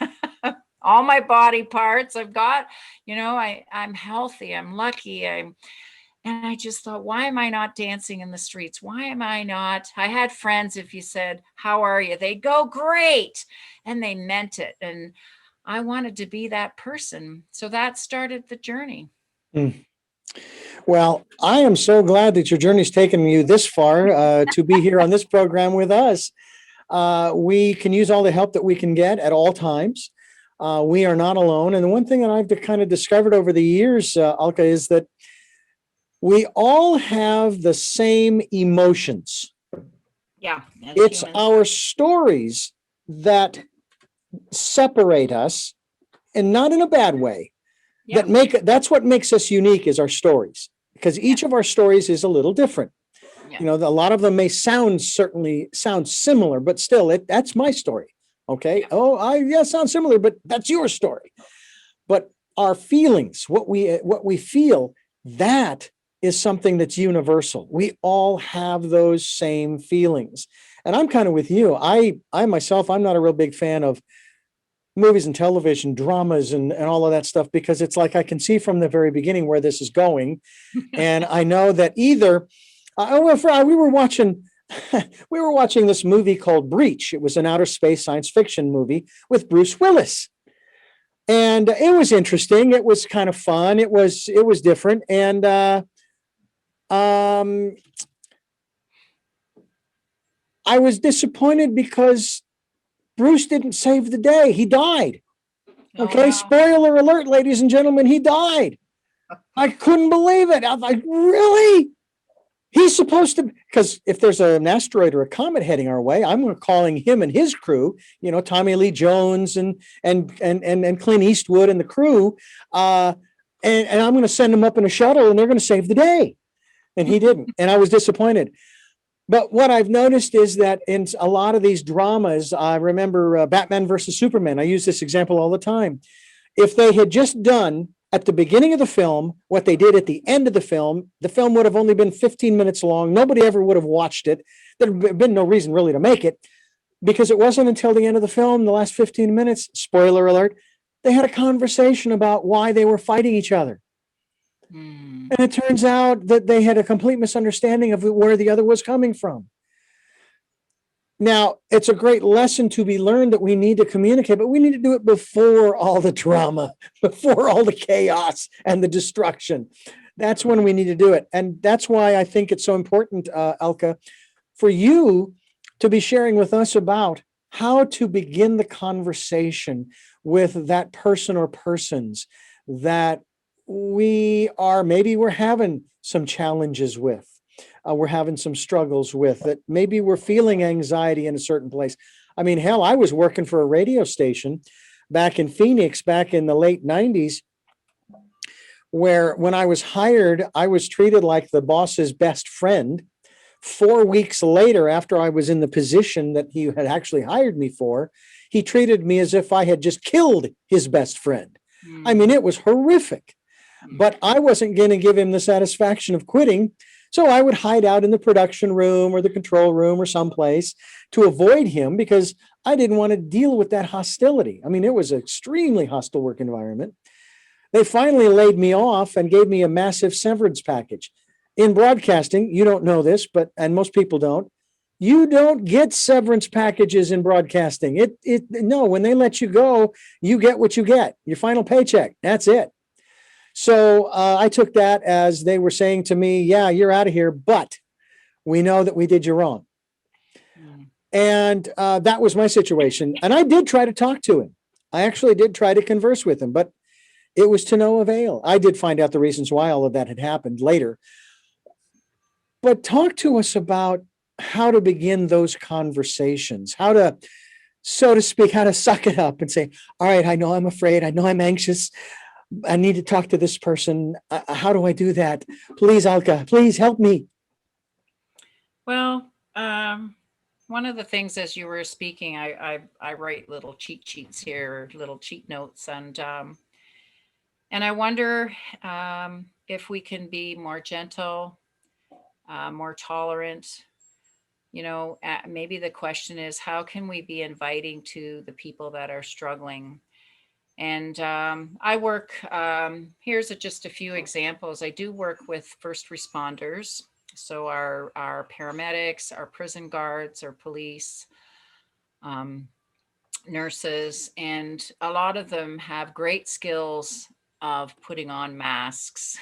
all my body parts. I've got, I'm healthy, I'm lucky. And I just thought, why am I not dancing in the streets? Why am I not? I had friends, if you said, how are you? They'd go, great. And they meant it. And I wanted to be that person. So that started the journey. Mm. Well, I am so glad that your journey's taken you this far to be here on this program with us. We can use all the help that we can get at all times. We are not alone. And the one thing that I've kind of discovered over the years, Elke, is that we all have the same emotions. Yeah. It's our stories that separate us, and not in a bad way. Yeah. That's what makes us unique, is our stories, because each of our stories is a little different. Yeah. A lot of them may sound similar, but still, that's my story. Okay. Yeah, sounds similar, but that's your story. But our feelings, what we feel, that is something that's universal. We all have those same feelings. And I'm kind of with you. I myself, I'm not a real big fan of movies and television, dramas and all of that stuff, because it's like I can see from the very beginning where this is going. And I know that either, we were watching this movie called Breach. It was an outer space science fiction movie with Bruce Willis. And it was interesting. It was kind of fun. It was different. And I was disappointed because Bruce didn't save the day. He died. Okay, wow. Spoiler alert, ladies and gentlemen, he died. I couldn't believe it. I was like, really? He's supposed to, because if there's an asteroid or a comet heading our way, I'm calling him and his crew, Tommy Lee Jones and Clint Eastwood and the crew, and I'm going to send them up in a shuttle and they're going to save the day. And he didn't. And I was disappointed. But what I've noticed is that in a lot of these dramas, I remember Batman versus Superman. I use this example all the time. If they had just done at the beginning of the film what they did at the end of the film would have only been 15 minutes long. Nobody ever would have watched it. There'd have been no reason really to make it, because it wasn't until the end of the film, the last 15 minutes, spoiler alert, they had a conversation about why they were fighting each other. And it turns out that they had a complete misunderstanding of where the other was coming from. Now, it's a great lesson to be learned that we need to communicate, but we need to do it before all the drama, before all the chaos and the destruction. That's when we need to do it. And that's why I think it's so important, Elke, for you to be sharing with us about how to begin the conversation with that person or persons that we're having some challenges with, we're having some struggles with, that maybe we're feeling anxiety in a certain place. I mean, hell, I was working for a radio station back in Phoenix, back in the late 90s, where when I was hired, I was treated like the boss's best friend. 4 weeks later, after I was in the position that he had actually hired me for, he treated me as if I had just killed his best friend. I mean, it was horrific. But I wasn't going to give him the satisfaction of quitting. So I would hide out in the production room or the control room or someplace to avoid him, because I didn't want to deal with that hostility. I mean, it was an extremely hostile work environment. They finally laid me off and gave me a massive severance package. In broadcasting, you don't know this, and most people don't. You don't get severance packages in broadcasting. No, when they let you go, you get what you get, your final paycheck. That's it. So I took that as they were saying to me, yeah, you're out of here, but we know that we did you wrong. Mm. And that was my situation. And I did try to talk to him. I actually did try to converse with him, but it was to no avail. I did find out the reasons why all of that had happened later. But talk to us about how to begin those conversations, how to, so to speak, how to suck it up and say, all right, I know I'm afraid. I know I'm anxious. I need to talk to this person. How do I do that? Please, Elke, please help me. Well, one of the things as you were speaking, I write little cheat sheets here, little cheat notes, and I wonder if we can be more gentle, more tolerant. Maybe the question is, how can we be inviting to the people that are struggling? And I work, here's just a few examples. I do work with first responders. So our paramedics, our prison guards, our police, um, nurses, and a lot of them have great skills of putting on masks.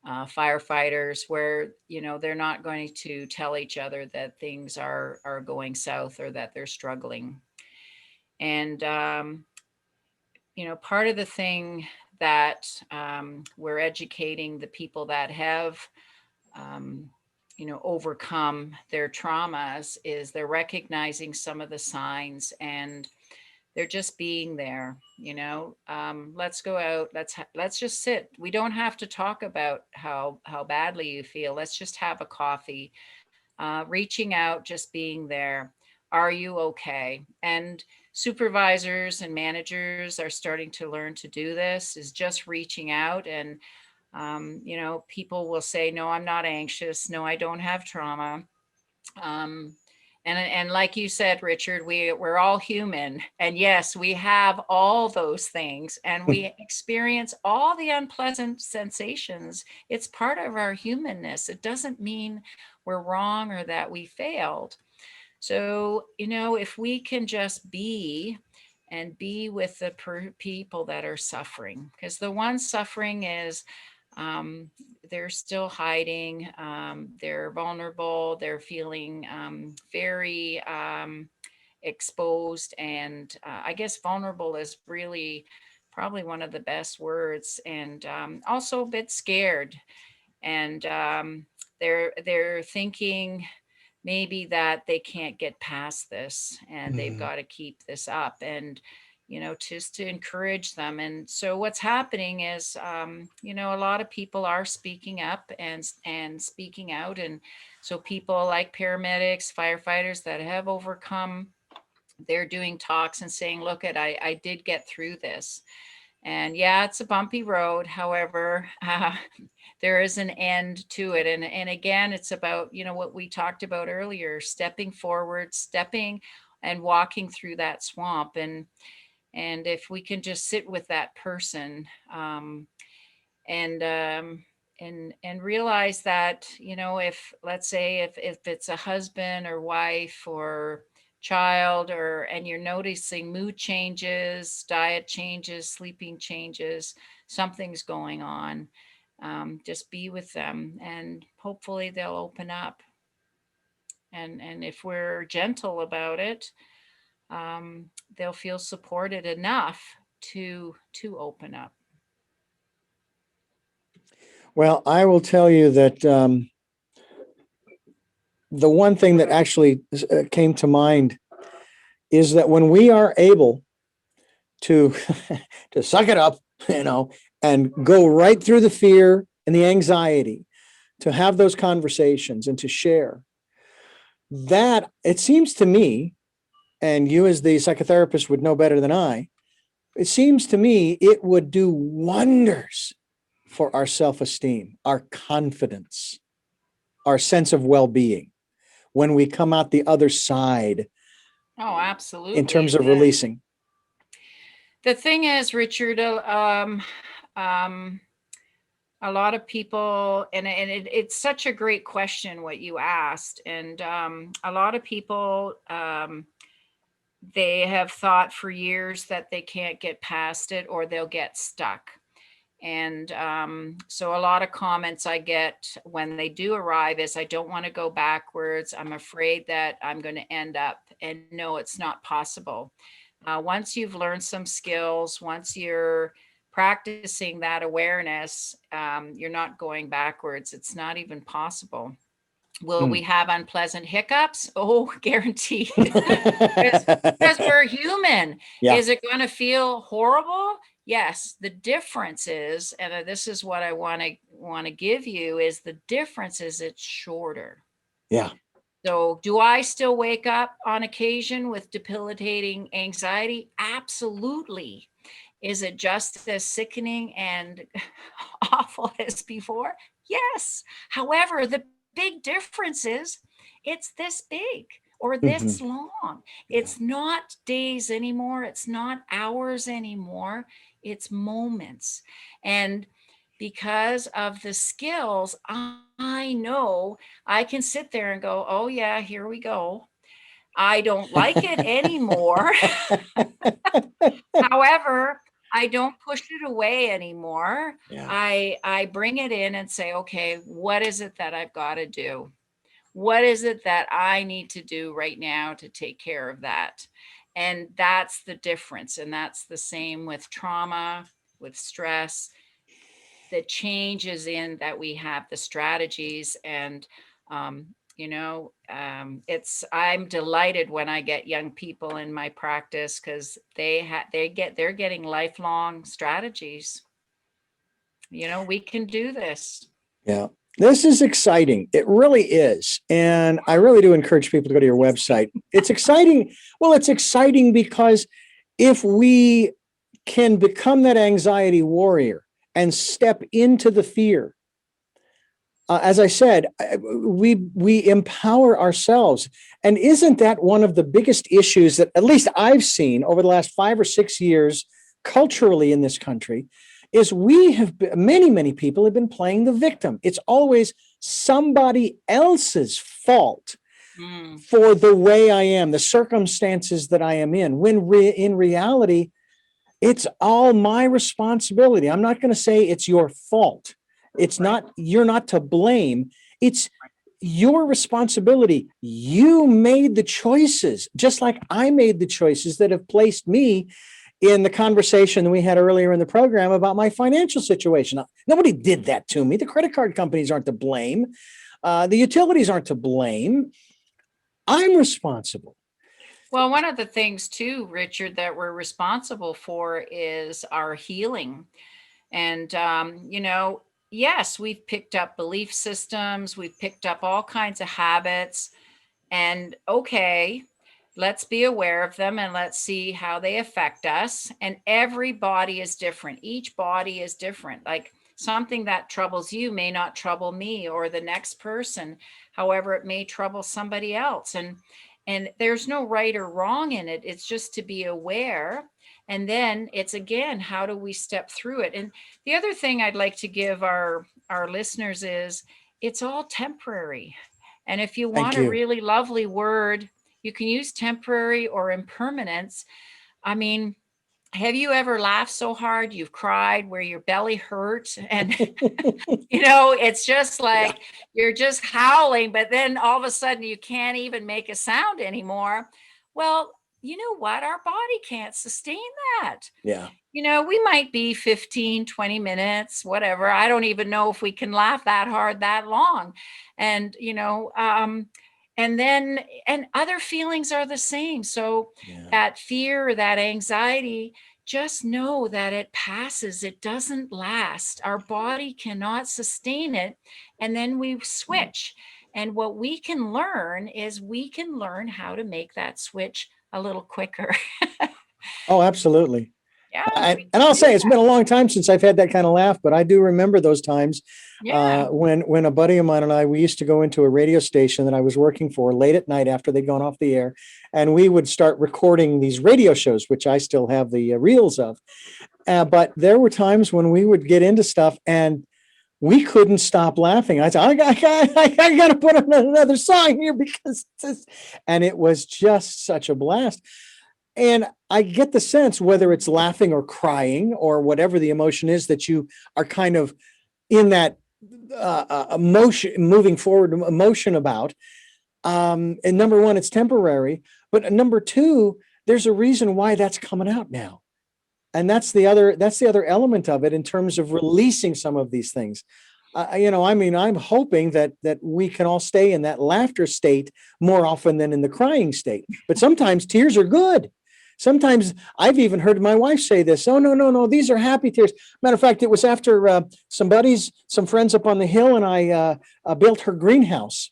Firefighters, where they're not going to tell each other that things are going south or that they're struggling. And part of the thing that we're educating the people that have um, overcome their traumas is they're recognizing some of the signs, and they're just being there. Let's go out, let's just sit. We don't have to talk about how badly you feel. Let's just have a coffee. Reaching out, just being there. Are you okay? And supervisors and managers are starting to learn to do this, is just reaching out. And people will say, no, I'm not anxious, no, I don't have trauma. um, and like you said, Richard, we're all human, and yes, we have all those things, and we experience all the unpleasant sensations. It's part of our humanness. It doesn't mean we're wrong or that we failed. So if we can just be, and be with the people that are suffering, because the one suffering is um, they're still hiding, they're vulnerable, they're feeling very exposed, and I guess vulnerable is really probably one of the best words, and also a bit scared, and they're thinking maybe that they can't get past this, and they've got to keep this up, and just to encourage them. And so what's happening is a lot of people are speaking up and speaking out. And so people like paramedics, firefighters that have overcome, they're doing talks and saying, look, I did get through this. And yeah, it's a bumpy road. However, there is an end to it. And again, it's about, what we talked about earlier, stepping forward, stepping and walking through that swamp. And if we can just sit with that person, and realize that, if, let's say, if it's a husband or wife or child, or and you're noticing mood changes, diet changes, sleeping changes, something's going on, just be with them, and hopefully they'll open up. And if we're gentle about it, they'll feel supported enough to open up. Well, I will tell you that the one thing that actually came to mind is that when we are able to to suck it up, and go right through the fear and the anxiety, to have those conversations and to share, that it seems to me, and you as the psychotherapist would know better than I, it seems to me it would do wonders for our self-esteem, our confidence, our sense of well-being when we come out the other side Oh, absolutely. in terms of releasing. The thing is, Richard, a lot of people, and it's such a great question what you asked, and a lot of people, they have thought for years that they can't get past it, or they'll get stuck. And so a lot of comments I get when they do arrive is, I don't want to go backwards. I'm afraid that I'm going to end up. And no, it's not possible. Once you've learned some skills, once you're practicing that awareness, you're not going backwards. It's not even possible. Will we have unpleasant hiccups? Oh, guaranteed. Because we're human. Yeah. Is it going to feel horrible? Yes. The difference is, and this is what I want to give you, is the difference is it's shorter. Yeah. So do I still wake up on occasion with debilitating anxiety? Absolutely. Is it just as sickening and awful as before? Yes. However, the big difference is it's this big or this long. It's not days anymore. It's not hours anymore. It's moments. And because of the skills, I know I can sit there and go, oh yeah, here we go. I don't like it anymore. However, I don't push it away anymore. Yeah. I bring it in and say, okay, what is it that I've got to do? What is it that I need to do right now to take care of that? And that's the difference. And that's the same with trauma, with stress. The change is in that we have the strategies. And I'm delighted when I get young people in my practice, because they're getting lifelong strategies. We can do this. Yeah. This is exciting. It really is. And I really do encourage people to go to your website. It's exciting. Well, it's exciting because if we can become that anxiety warrior and step into the fear, as I said, we empower ourselves. And isn't that one of the biggest issues that at least I've seen over the last 5 or 6 years culturally in this country? Is many people have been playing the victim. It's always somebody else's fault for the way I am, the circumstances that I am in, when in reality, it's all my responsibility. I'm not going to say it's your fault. It's not, you're not to blame. It's your responsibility. You made the choices, just like I made the choices that have placed me in the conversation that we had earlier in the program about my financial situation. Nobody did that to me. The credit card companies aren't to blame. The utilities aren't to blame. I'm responsible. Well, one of the things too, Richard, that we're responsible for is our healing. And, yes, we've picked up belief systems. We've picked up all kinds of habits. And okay, let's be aware of them and let's see how they affect us. And every body is different. Each body is different. Like something that troubles you may not trouble me or the next person. However, it may trouble somebody else. And there's no right or wrong in it. It's just to be aware. And then it's, again, how do we step through it? And the other thing I'd like to give our listeners is it's all temporary. And if you want a really lovely word, you can use temporary or impermanence. I mean, have you ever laughed so hard you've cried where your belly hurts? And, it's just like you're just howling, but then all of a sudden you can't even make a sound anymore. Well, you know what? Our body can't sustain that. Yeah. We might be 15, 20 minutes, whatever. I don't even know if we can laugh that hard that long. And, and other feelings are the same. So that fear, that anxiety, just know that it passes. It doesn't last. Our body cannot sustain it. And then we switch. And what we can learn is we can learn how to make that switch a little quicker. Oh, absolutely. Yeah. And I'll say it's been a long time since I've had that kind of laugh, but I do remember those times when a buddy of mine and I, we used to go into a radio station that I was working for late at night after they'd gone off the air, and we would start recording these radio shows, which I still have the reels of. But there were times when we would get into stuff and we couldn't stop laughing. I said, I got to put on another song here because and it was just such a blast. And I get the sense, whether it's laughing or crying or whatever the emotion is that you are kind of in that emotion, moving forward emotion about. And number one, it's temporary. But number two, there's a reason why that's coming out now. And that's the other element of it in terms of releasing some of these things. I'm hoping that we can all stay in that laughter state more often than in the crying state. But sometimes tears are good. Sometimes I've even heard my wife say this. Oh, no, no, no, these are happy tears. Matter of fact, it was after some friends up on the hill, and I built her greenhouse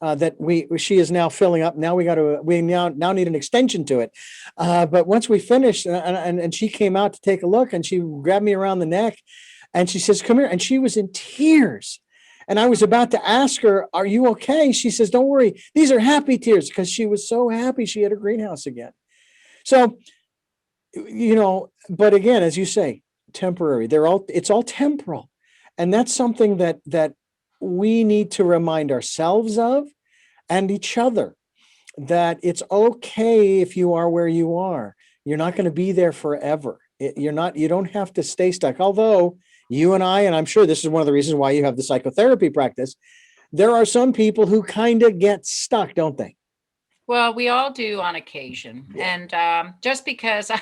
that she is now filling up. Now we now need an extension to it. But once we finished, and she came out to take a look, and she grabbed me around the neck, and she says, "Come here," and she was in tears. And I was about to ask her, "Are you okay?" She says, "Don't worry, these are happy tears," because she was so happy she had her greenhouse again. So, but again, as you say, temporary. It's all temporal, and that's something that we need to remind ourselves of and each other, that it's okay if you are where you are. You're not going to be there forever. You don't have to stay stuck. Although you and I'm sure this is one of the reasons why you have the psychotherapy practice, there are some people who kind of get stuck, don't they? Well, we all do on occasion. Yeah. And just because I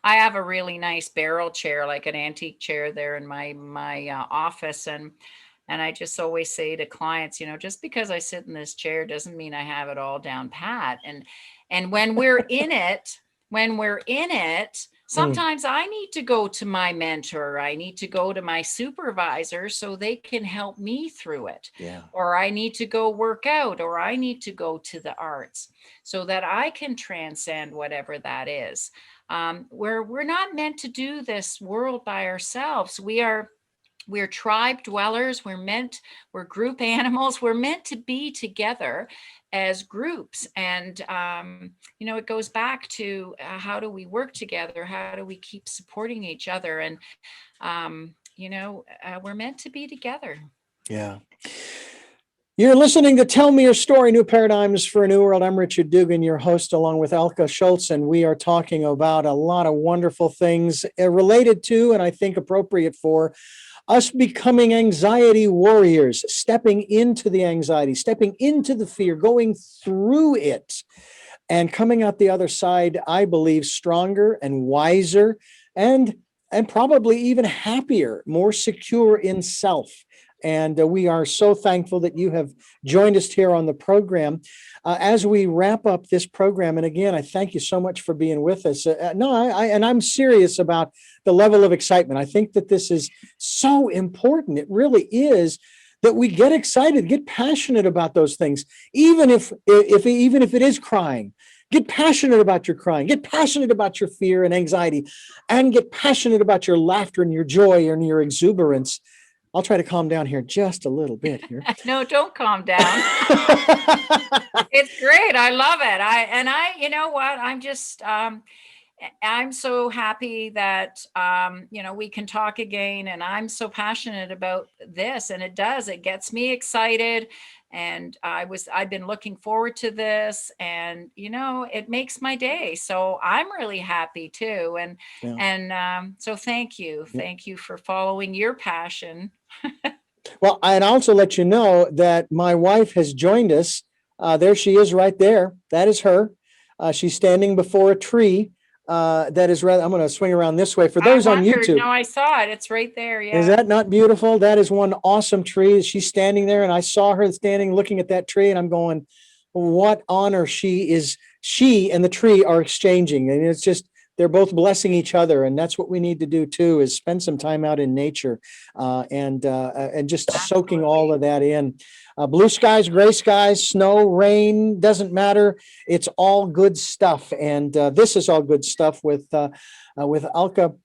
have a really nice barrel chair, like an antique chair there in my office, and I just always say to clients, just because I sit in this chair doesn't mean I have it all down pat. And when we're in it, Mm, sometimes I need to go to my mentor, I need to go to my supervisor so they can help me through it. yeah. Or I need to go work out, or I need to go to the arts so that I can transcend whatever that is. We're not meant to do this world by ourselves. We're tribe dwellers. We're group animals. We're meant to be together as groups. And, it goes back to how do we work together? How do we keep supporting each other? And, we're meant to be together. Yeah. You're listening to Tell Me Your Story, New Paradigms for a New World. I'm Richard Dugan, your host, along with Elke, Scholz, and we are talking about a lot of wonderful things related to, and I think appropriate for, us becoming anxiety warriors, stepping into the anxiety, stepping into the fear, going through it, and coming out the other side, I believe, stronger and wiser, and probably even happier, more secure in self. And we are so thankful that you have joined us here on the program. As we wrap up this program, and again, I thank you so much for being with us. I'm serious about the level of excitement. I think that this is so important. It really is, that we get excited, get passionate about those things, even if it is crying. Get passionate about your crying, get passionate about your fear and anxiety, and get passionate about your laughter and your joy and your exuberance. I'll try to calm down here just a little bit here. No, don't calm down. It's great. I love it. You know what? I'm so happy that, we can talk again, and I'm so passionate about this, and it gets me excited. And I've been looking forward to this, and, it makes my day. So I'm really happy too. Yeah. And so thank you. Yeah. Thank you for following your passion. Well, I'd also let you know that my wife has joined us. There she is right there. That is her. She's standing before a tree. That is rather, I'm going to swing around this way for those on YouTube. No, I saw it. It's right there. Yeah. Is that not beautiful? That is one awesome tree. She's standing there, and I saw her standing looking at that tree, and I'm going, what honor she and the tree are exchanging. And it's just, they're both blessing each other. And that's what we need to do too, is spend some time out in nature, and just soaking all of that in. Blue skies, gray skies, snow, rain, doesn't matter. It's all good stuff. And this is all good stuff with Elke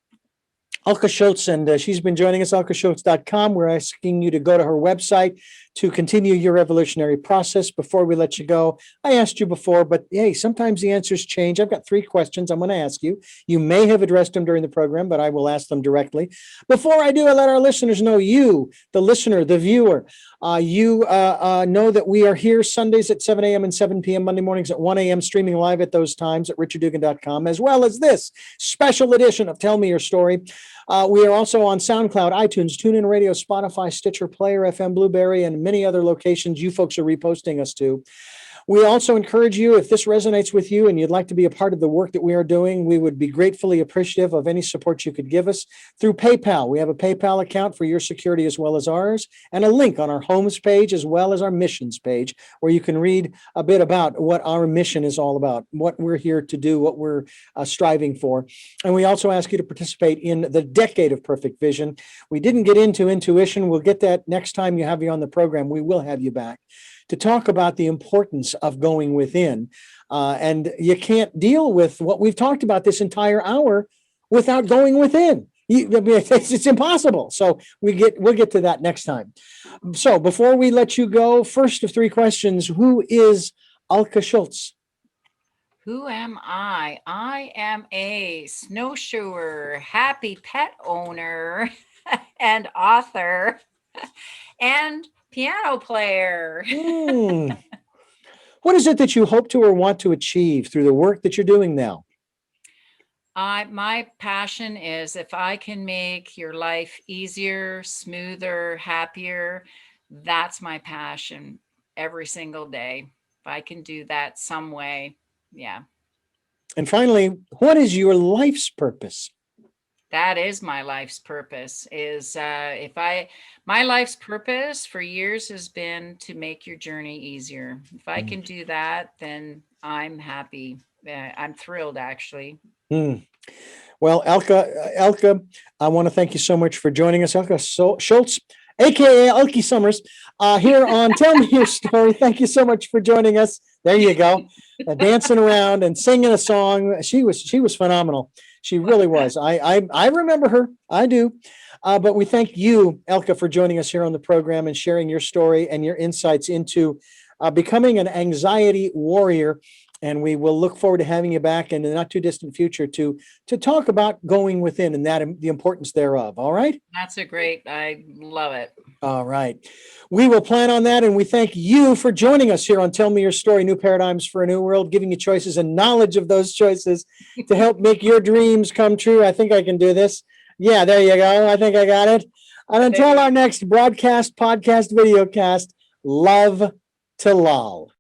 Scholz, and she's been joining us, elkescholz.com. We're asking you to go to her website, to continue your evolutionary process. Before we let you go, I asked you before, but hey, sometimes the answers change. I've got 3 questions I'm going to ask you. You may have addressed them during the program, but I will ask them directly. Before I do, I let our listeners know, you, the listener, the viewer, you know that we are here Sundays at 7 a.m. and 7 p.m., Monday mornings at 1 a.m., streaming live at those times at richarddugan.com, as well as this special edition of Tell Me Your Story. We are also on SoundCloud, iTunes, TuneIn Radio, Spotify, Stitcher, Player FM, Blueberry, and many other locations you folks are reposting us to. We also encourage you, if this resonates with you and you'd like to be a part of the work that we are doing, we would be gratefully appreciative of any support you could give us through PayPal. We have a PayPal account for your security as well as ours, and a link on our homes page as well as our missions page, where you can read a bit about what our mission is all about, what we're here to do, what we're striving for. And we also ask you to participate in the Decade of Perfect Vision. We didn't get into intuition. We'll get that next time you have you on the program. We will have you back to talk about the importance of going within. And you can't deal with what we've talked about this entire hour without going within. It's impossible. So we'll get to that next time. So before we let you go, first of 3 questions, who is Elke Scholz? Who am I? I am a snowshoer, happy pet owner, and author, and piano player. What is it that you hope to or want to achieve through the work that you're doing now? My passion is, if I can make your life easier, smoother, happier, that's my passion every single day. If I can do that some way, yeah. And finally, what is your life's purpose? That is my life's purpose, is my life's purpose for years has been to make your journey easier. If I can do that, then I'm happy. I'm thrilled, actually. Well, Elke, I want to thank you so much for joining us. Elke Scholz, aka Elke Summers, here on Tell Me Your Story. Thank you so much for joining us. There you go, dancing around and singing a song. She was phenomenal. She really was. I remember her. I do. But we thank you, Elke, for joining us here on the program and sharing your story and your insights into becoming an anxiety warrior. And we will look forward to having you back in the not too distant future to talk about going within and the importance thereof. All right? That's I love it. All right. We will plan on that. And we thank you for joining us here on Tell Me Your Story, New Paradigms for a New World, giving you choices and knowledge of those choices to help make your dreams come true. I think I can do this. Yeah, there you go. I think I got it. And until our next broadcast, podcast, videocast, love to lol.